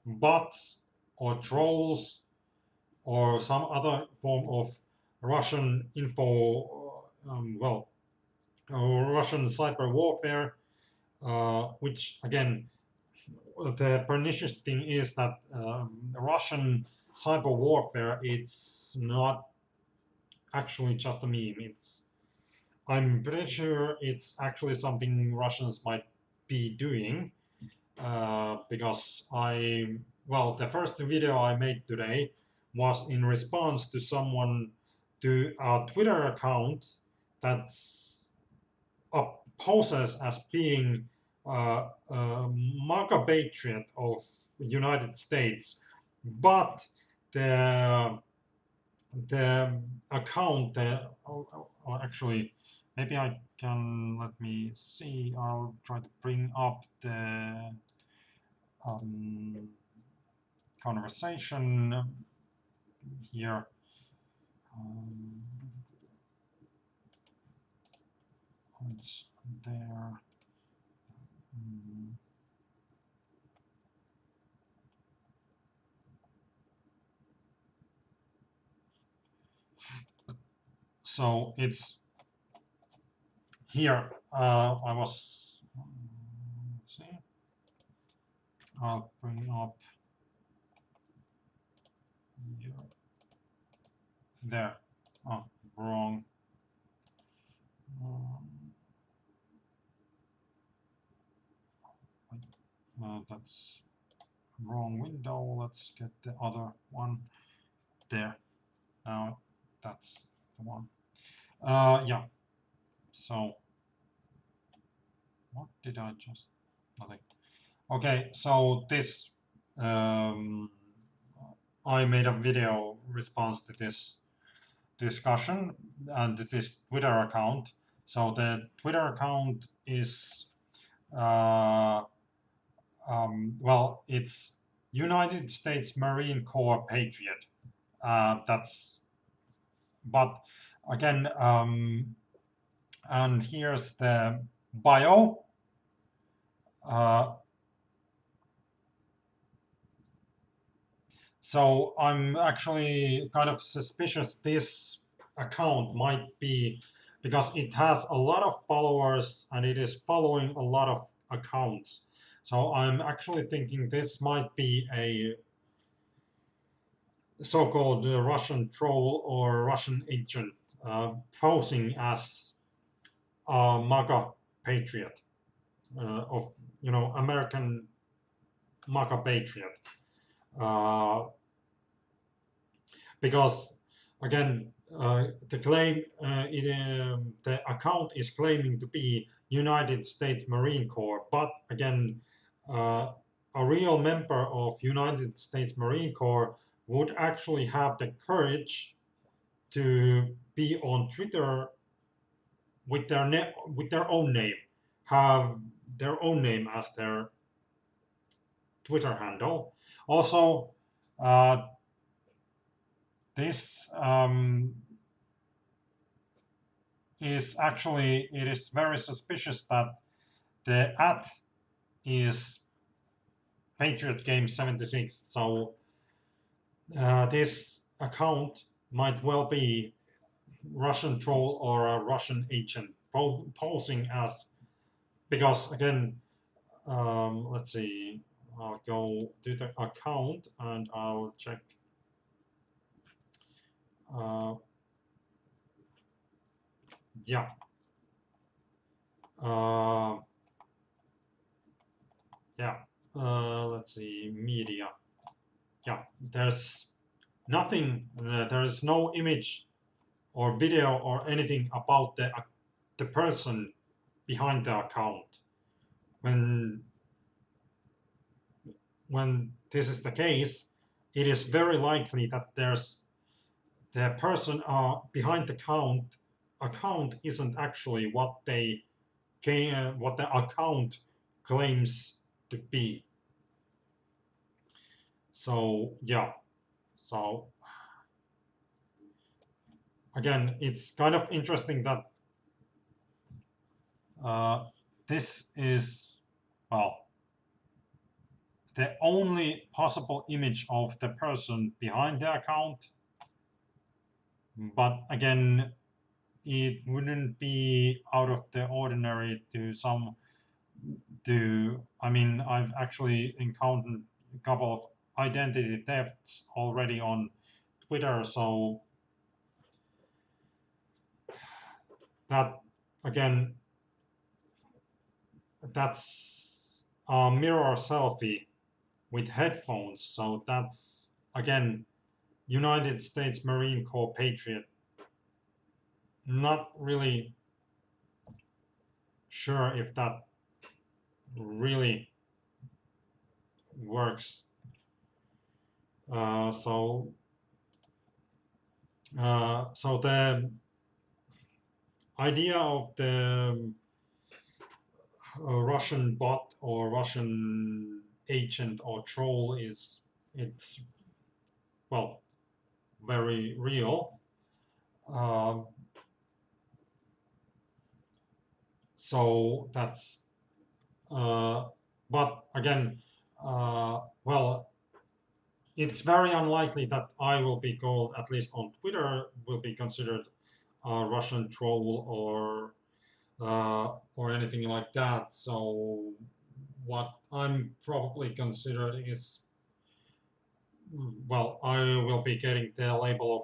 bots or trolls or some other form of Russian info, Russian cyber warfare, which again, the pernicious thing is that Russian cyber warfare, it's not actually just a meme. I'm pretty sure it's actually something Russians might be doing because the first video I made today was in response to someone to a Twitter account that's poses as being MAGA patriot of United States, but the the account, actually, maybe I can, let me see, I'll try to bring up the um, conversation here. Um, it's there. So it's here. I was, let's see, I'll bring up here. There. Oh, wrong. That's wrong window. Let's get the other one there. Now that's the one. Yeah. So what did I just? Nothing. Okay. So this, I made a video response to this discussion and this Twitter account. So the Twitter account is, it's United States Marine Corps Patriot. But again, and here's the bio. So I'm actually kind of suspicious this account might be, because it has a lot of followers and it is following a lot of accounts. So I'm actually thinking this might be a so-called Russian troll or Russian agent posing as a MAGA patriot of American MAGA patriot, because again the claim the account is claiming to be United States Marine Corps, but again a real member of United States Marine Corps would actually have the courage to be on Twitter with their own name, have their own name as their Twitter handle. Also, this is actually, it is very suspicious that the @ is Patriot Game 76. So this account might well be Russian troll or a Russian agent posing as, because again, let's see. I'll go to the account and I'll check. Yeah. Yeah. Let's see. Media. Yeah. There's nothing. There is no image or video or anything about the person behind the account. When this is the case, it is very likely that the person behind the account isn't actually what what the account claims to be. So yeah, so again, it's kind of interesting that this is, well, the only possible image of the person behind the account. But again, it wouldn't be out of the ordinary I mean, I've actually encountered a couple of identity thefts already on Twitter, so that, again, that's a mirror selfie with headphones, so that's, again, United States Marine Corps Patriot. Not really sure if that really works. So the idea of the Russian bot or Russian agent or troll it's, well, very real. So that's, but again, well, it's very unlikely that I will be called, at least on Twitter, will be considered a Russian troll or anything like that. So what I'm probably considered is, well, I will be getting the label of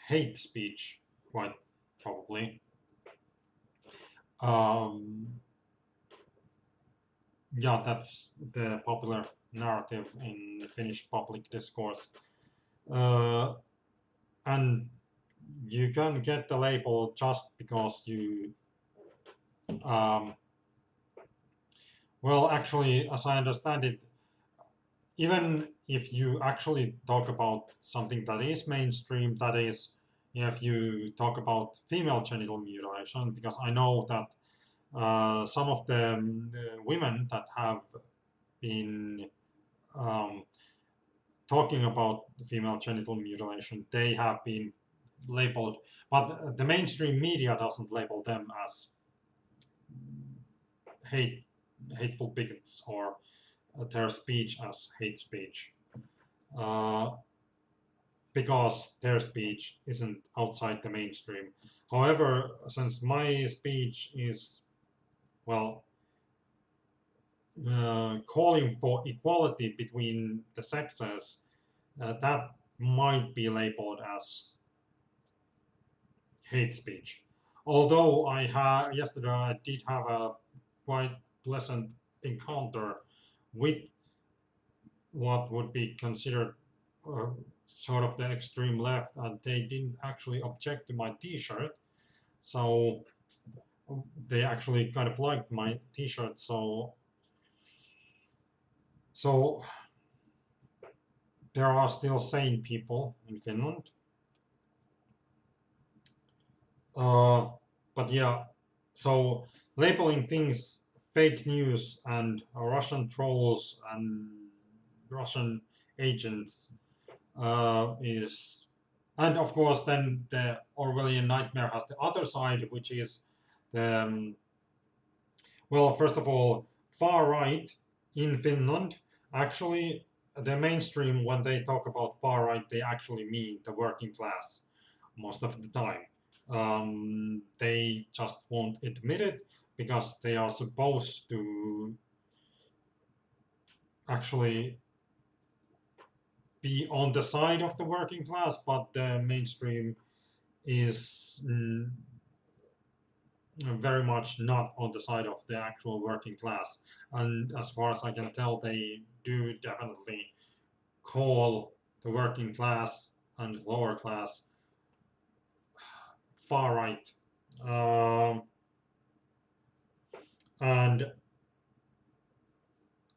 hate speech, quite probably. Yeah, that's the popular narrative in Finnish public discourse. And you can get the label just because you, well, actually, as I understand it, even if you actually talk about something that is mainstream, that is, if you talk about female genital mutilation, because I know that some of the women that have been talking about female genital mutilation, they have been labeled, but the mainstream media doesn't label them as hateful bigots or their speech as hate speech, uh, because their speech isn't outside the mainstream. However, since my speech is, well, calling for equality between the sexes, that might be labeled as hate speech. Although yesterday I did have a quite pleasant encounter with what would be considered sort of the extreme left, and they didn't actually object to my T-shirt, so they actually kind of liked my T-shirt. So there are still sane people in Finland. But yeah, so labeling things fake news and Russian trolls and Russian agents is, and of course then the Orwellian nightmare has the other side, which is the, well, first of all, far right in Finland, actually the mainstream, when they talk about far right, they actually mean the working class most of the time. They just won't admit it because they are supposed to actually be on the side of the working class, but the mainstream is very much not on the side of the actual working class. And as far as I can tell, they do definitely call the working class and lower class far right. Um, and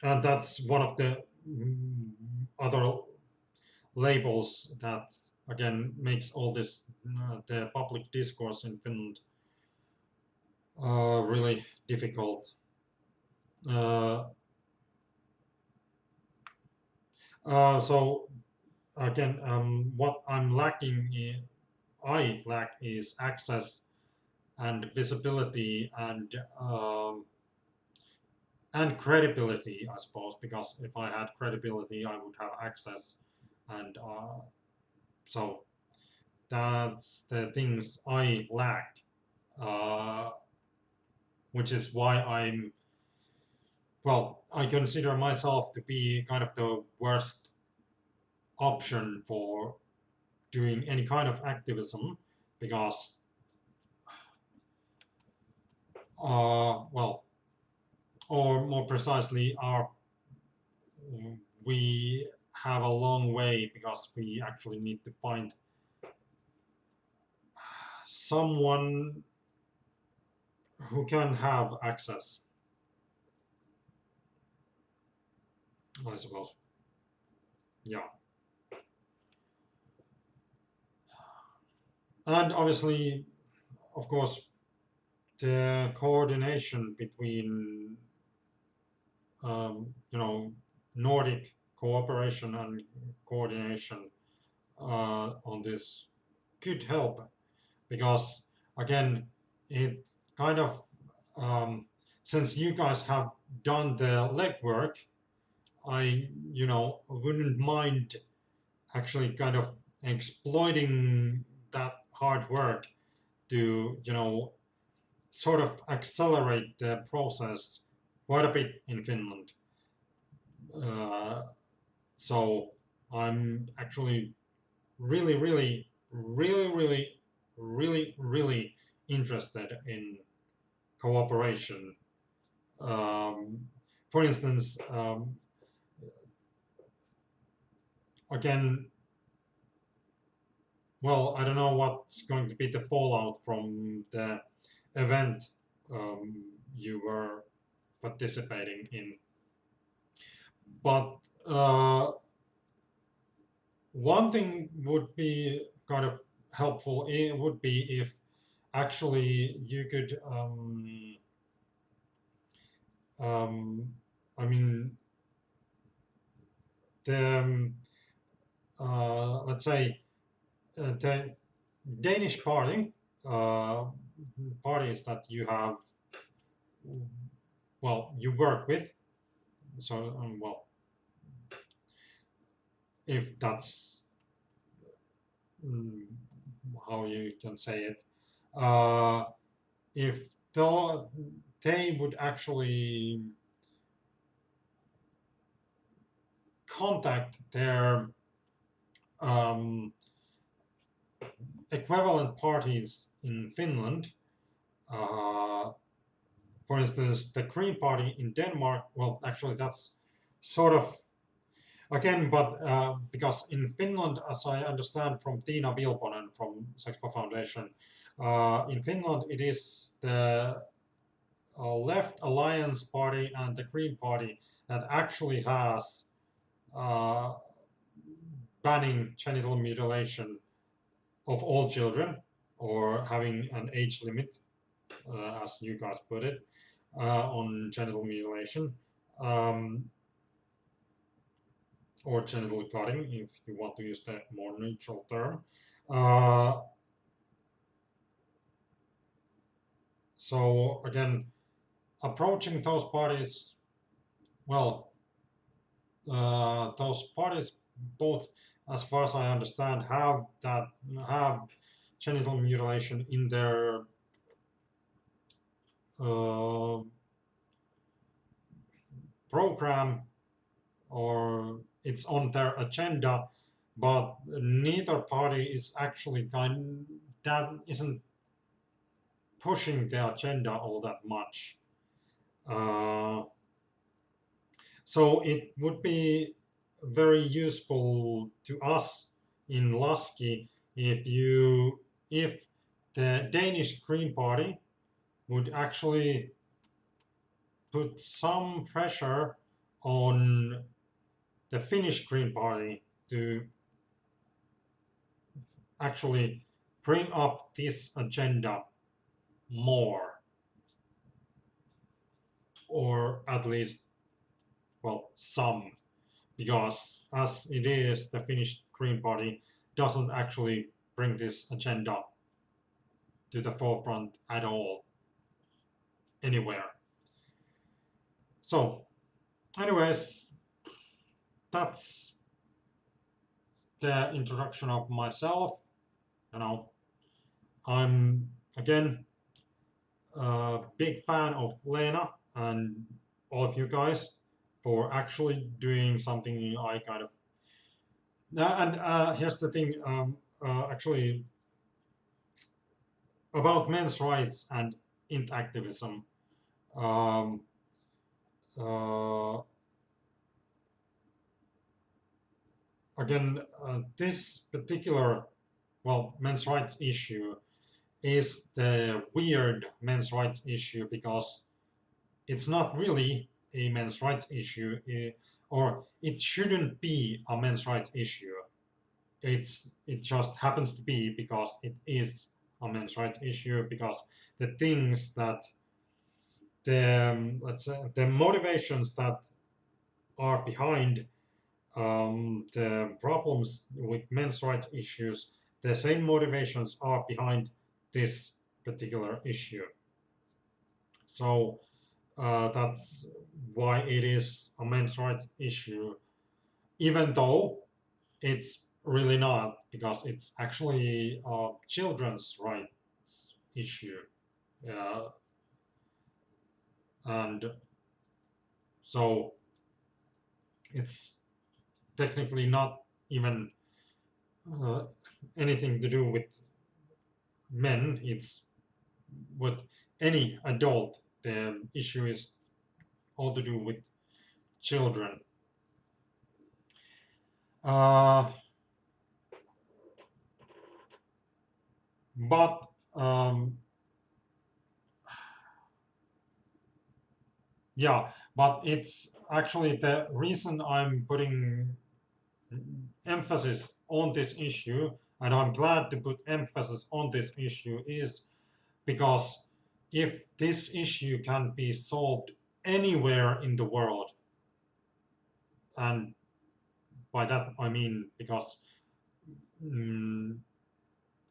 and that's one of the other labels that again makes all this the public discourse in Finland really difficult. Uh, so again, what I lack is access and visibility and credibility, I suppose, because if I had credibility, I would have access, and so that's the things I lack, uh, which is why I consider myself to be kind of the worst option for doing any kind of activism because, well, or more precisely, we have a long way because we actually need to find someone who can have access, I suppose. Yeah. And obviously, of course, the coordination between, you know, Nordic cooperation and coordination on this could help because, again, it kind of, since you guys have done the legwork, I, wouldn't mind actually kind of exploiting that hard work to, sort of accelerate the process quite a bit in Finland. Uh, so I'm actually really, really, really, really, really, really interested in cooperation. Um, for instance, again, well, I don't know what's going to be the fallout from the event you were participating in, but one thing would be kind of helpful. It would be if actually you could, um, I mean, the let's say the Danish uh, parties that you have, well, you work with. So, well, if that's mm, how you can say it, uh, if they would actually contact their um, equivalent parties in Finland, uh, for instance, the Green Party in Denmark, well, actually, that's sort of again, but because in Finland, as I understand from Tiina Vilponen from Sexpo Foundation, in Finland it is the Left Alliance Party and the Green Party that actually has uh, banning genital mutilation of all children or having an age limit, as you guys put it, on genital mutilation. Or genital cutting, if you want to use that more neutral term. Uh, so again, approaching those parties, well, those parties both, as far as I understand, have genital mutilation in their uh, program, or it's on their agenda, but neither party is actually that isn't pushing the agenda all that much. Uh, so it would be very useful to us in Lasky if the Danish Green Party would actually put some pressure on the Finnish Green Party to actually bring up this agenda more, or at least, well, some, because as it is, the Finnish Green Party doesn't actually bring this agenda to the forefront at all, anywhere. So, anyways, that's the introduction of myself. You know, I'm again a big fan of Lena and all of you guys for actually doing something I kind of. And here's the thing, actually, about men's rights and int activism. Um, uh, Again, this particular, well, men's rights issue is the weird men's rights issue because it's not really a men's rights issue, or it shouldn't be a men's rights issue. It just happens to be because it is a men's rights issue, because the things that the let's say the motivations that are behind the problems with men's rights issues, the same motivations are behind this particular issue. So that's why it is a men's rights issue, even though it's really not, because it's actually a children's rights issue. Uh, and so it's technically not even uh, anything to do with men. It's with any adult. The issue is all to do with children. Uh, but yeah, but it's actually the reason I'm putting emphasis on this issue, and I'm glad to put emphasis on this issue, is because if this issue can be solved anywhere in the world, and by that I mean because mm,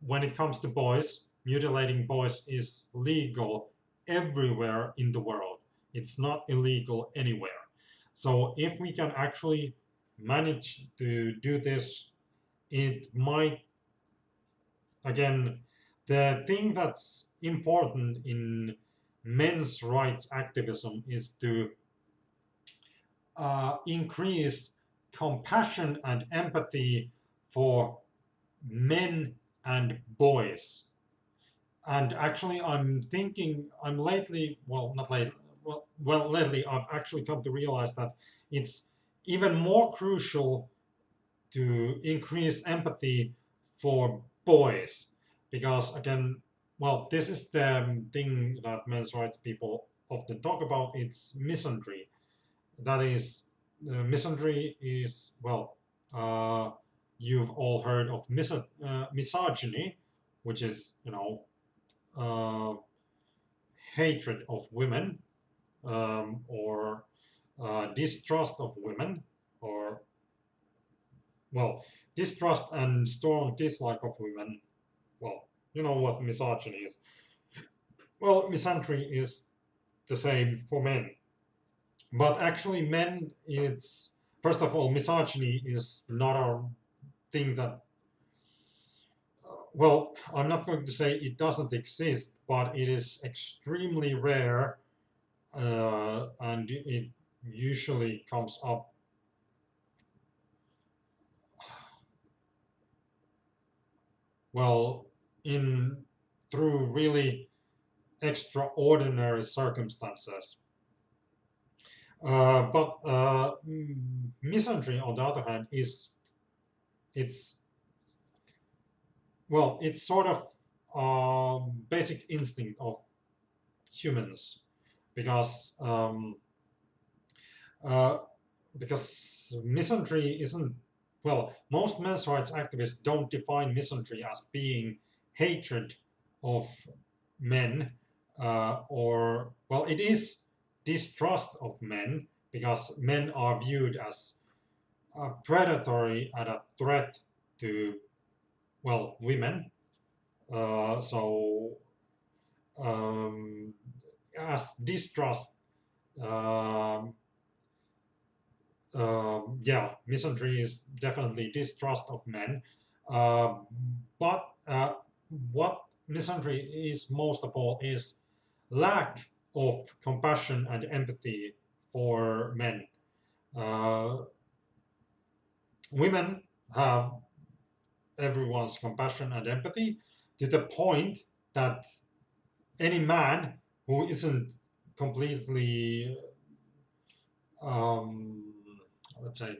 when it comes to boys, mutilating boys is legal everywhere in the world. It's not illegal anywhere. So if we can actually manage to do this, it might, again, the thing that's important in men's rights activism is to increase compassion and empathy for men and boys. And actually, I'm thinking, I'm lately, well, not lately, lately, I've actually come to realize that it's even more crucial to increase empathy for boys. Because, again, well, this is the thing that men's rights people often talk about, it's misandry. That is, misandry is, well, you've all heard of misogyny, which is, uh, hatred of women, or distrust of women, or, well, distrust and strong dislike of women. Well, you know what misogyny is. Well, misandry is the same for men. But actually, men, it's, first of all, misogyny is not a thing that, well, I'm not going to say it doesn't exist, but it is extremely rare, and it usually comes up well, in through really extraordinary circumstances. But misandry, on the other hand, it's it's sort of basic instinct of humans because uh, because misandry isn't most men's rights activists don't define misandry as being hatred of men or it is distrust of men because men are viewed as predatory and a threat to women so um, as distrust um, misandry is definitely distrust of men. Uh, but what misandry is most of all is lack of compassion and empathy for men. Uh, Women have everyone's compassion and empathy to the point that any man who isn't completely, um, let's say,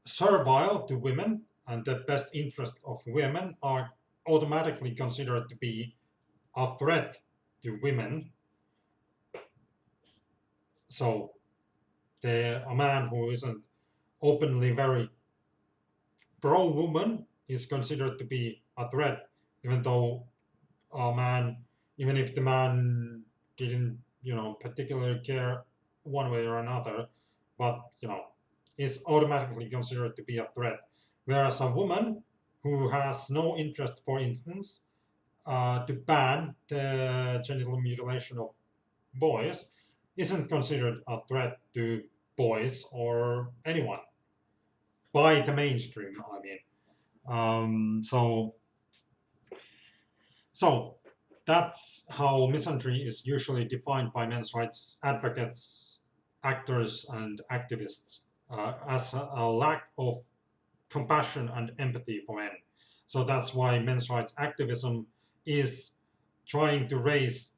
servile to women and the best interest of women are automatically considered to be a threat to women. So a man who isn't openly very pro-woman is considered to be a threat, even though a man, even if the man didn't, particularly care one way or another, but is automatically considered to be a threat. Whereas a woman who has no interest, for instance, to ban the genital mutilation of boys, isn't considered a threat to boys or anyone by the mainstream. I mean, so that's how misandry is usually defined by men's rights advocates, actors, and activists as a lack of compassion and empathy for men. So that's why men's rights activism is trying to raise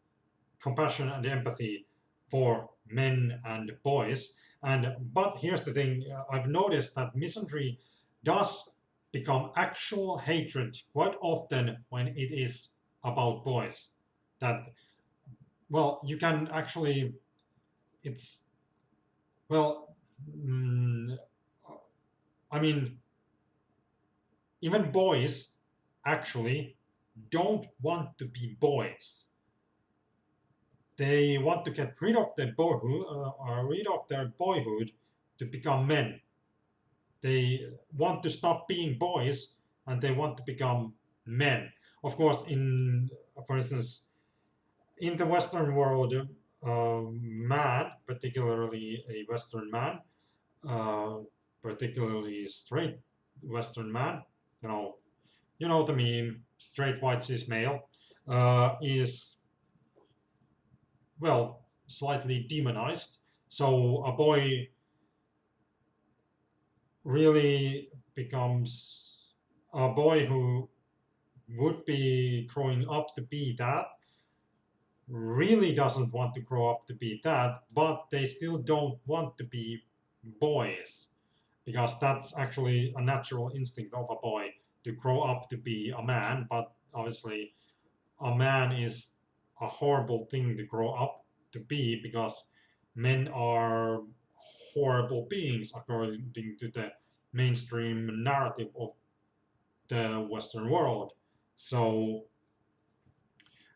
compassion and empathy for men and boys. But here's the thing: I've noticed that misandry does become actual hatred quite often when it is about boys. That you can actually it's well, mm, I mean, even boys actually don't want to be boys. They want to get rid of their boyhood, to become men. They want to stop being boys and they want to become men. Of course, for instance, in the Western world, man, particularly a Western man, uh, particularly straight Western man, you know, the meme, straight white cis male, is slightly demonized. So a boy really becomes a boy who would be growing up to be that, really doesn't want to grow up to be that, but they still don't want to be boys because that's actually a natural instinct of a boy to grow up to be a man. But obviously, a man is a horrible thing to grow up to be because men are horrible beings according to the mainstream narrative of the Western world. So,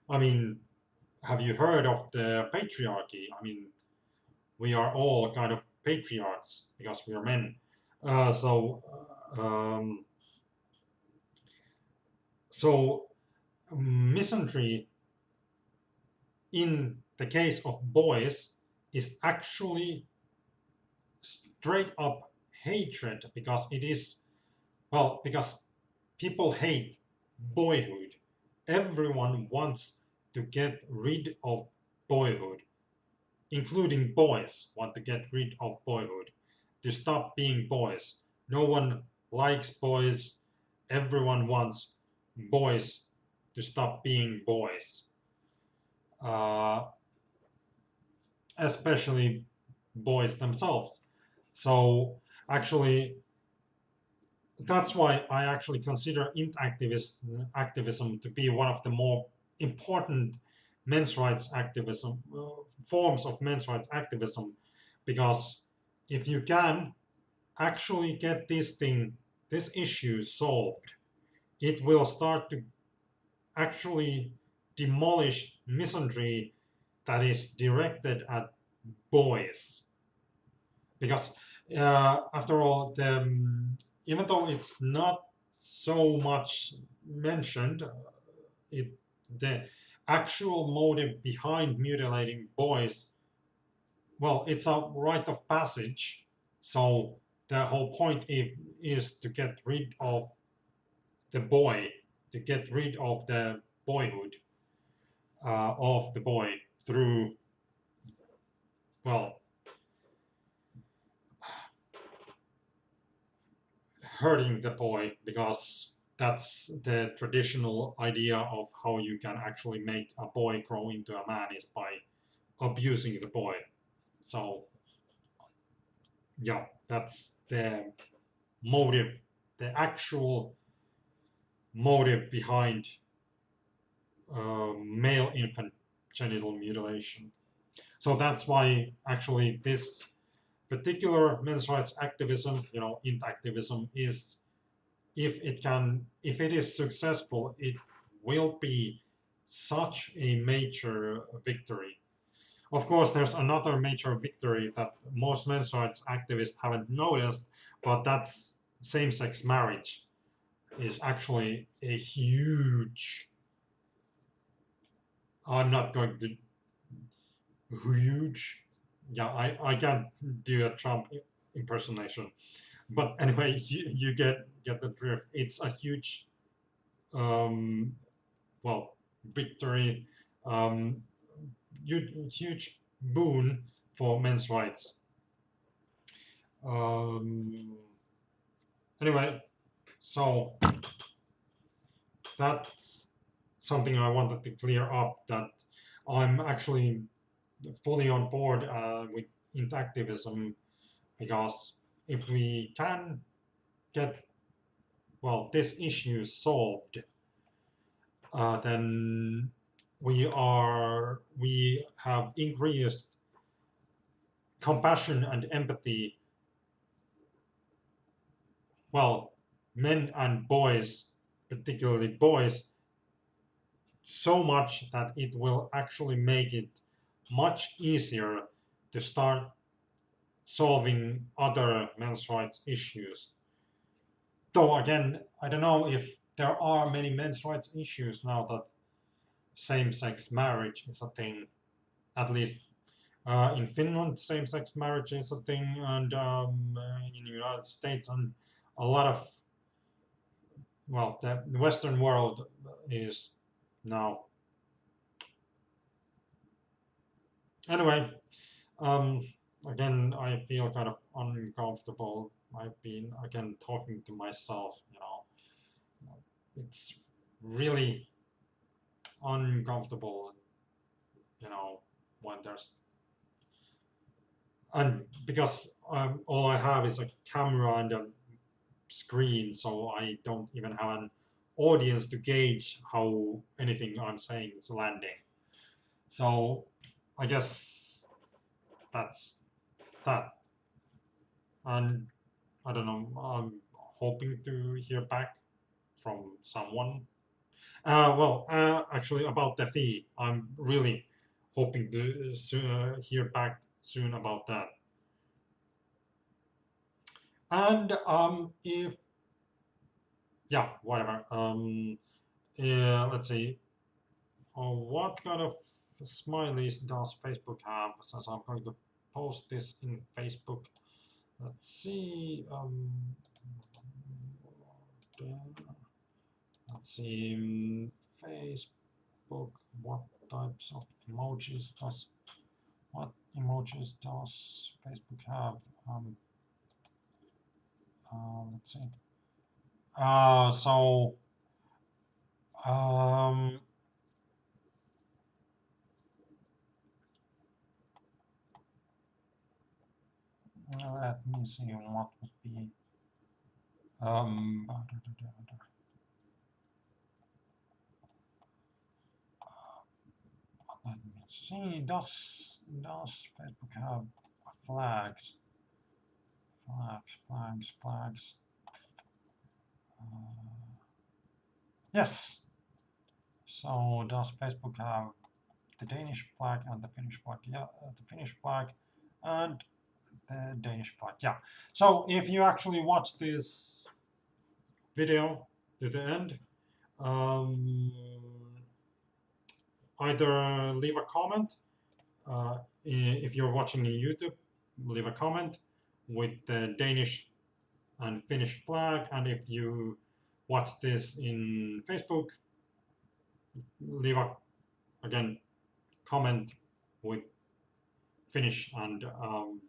I mean, have you heard of the patriarchy? I mean, we are all kind of patriarchs because we are men. Uh, so, um, so misandry in the case of boys is actually straight up hatred because it is because people hate boyhood. Everyone wants to get rid of boyhood, including boys want to get rid of boyhood, to stop being boys. No one likes boys. everyone wants boys to stop being boys, uh, especially boys themselves. So actually, that's why I actually consider activism to be one of the more important men's rights activism forms of men's rights activism, because if you can actually get this issue solved, it will start to actually demolish misandry that is directed at boys. Because after all, even though it's not so much mentioned, it the actual motive behind mutilating boys, well, it's a rite of passage. So the whole point is to get rid of the boy, to get rid of the boyhood of the boy through, well, hurting the boy, because that's the traditional idea of how you can actually make a boy grow into a man, is by abusing the boy. So yeah, that's the motive, the actual motive behind male infant genital mutilation. So that's why actually this particular men's rights activism, int activism, is, if it is successful, it will be such a major victory. Of course, there's another major victory that most men's rights activists haven't noticed, but that's same-sex marriage is actually a huge, I'm not going to, huge, yeah, I can't do a Trump impersonation, but anyway, you get the drift. It's a huge, um, well, victory, um, huge boon for men's rights. Um, anyway, so that's something I wanted to clear up, that I'm actually fully on board with int activism, because if we can get, well, this issue solved, then we have increased compassion and empathy, well, men and boys, particularly boys, so much that it will actually make it much easier to start solving other men's rights issues. Though again, I don't know if there are many men's rights issues now that same-sex marriage is a thing. At least in Finland, same-sex marriage is a thing, and in the United States, and a lot of, well, the Western world is now. Anyway, um, again, I feel kind of uncomfortable. I've been again talking to myself. It's really uncomfortable. When there's, and because all I have is a camera and a screen, so I don't even have an audience to gauge how anything I'm saying is landing. So I guess that's that. And I don't know, I'm hoping to hear back from someone. Actually, about the fee, I'm really hoping to hear back soon about that. And if, yeah, whatever. Let's see. What kind of smileys does Facebook have? Since I'm going to post this in Facebook. Let's see. Let's see. Facebook. What types of emojis does? What emojis does Facebook have? Let's see. So um, let me see what would be um, let me see. Does Facebook have flags? Flags. Yes. So does Facebook have the Danish flag and the Finnish flag? Yeah, the Finnish flag and the Danish flag. Yeah. So if you actually watch this video to the end, um, either leave a comment. If you're watching in YouTube, leave a comment with the Danish and Finnish flag, and if you watch this in Facebook, leave a again comment with Finnish and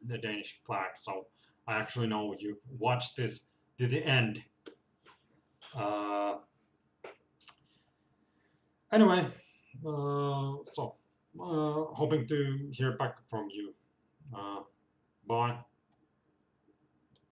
the Danish flag. So I actually know you watched this to the end. Uh, anyway, so hoping to hear back from you. Bye.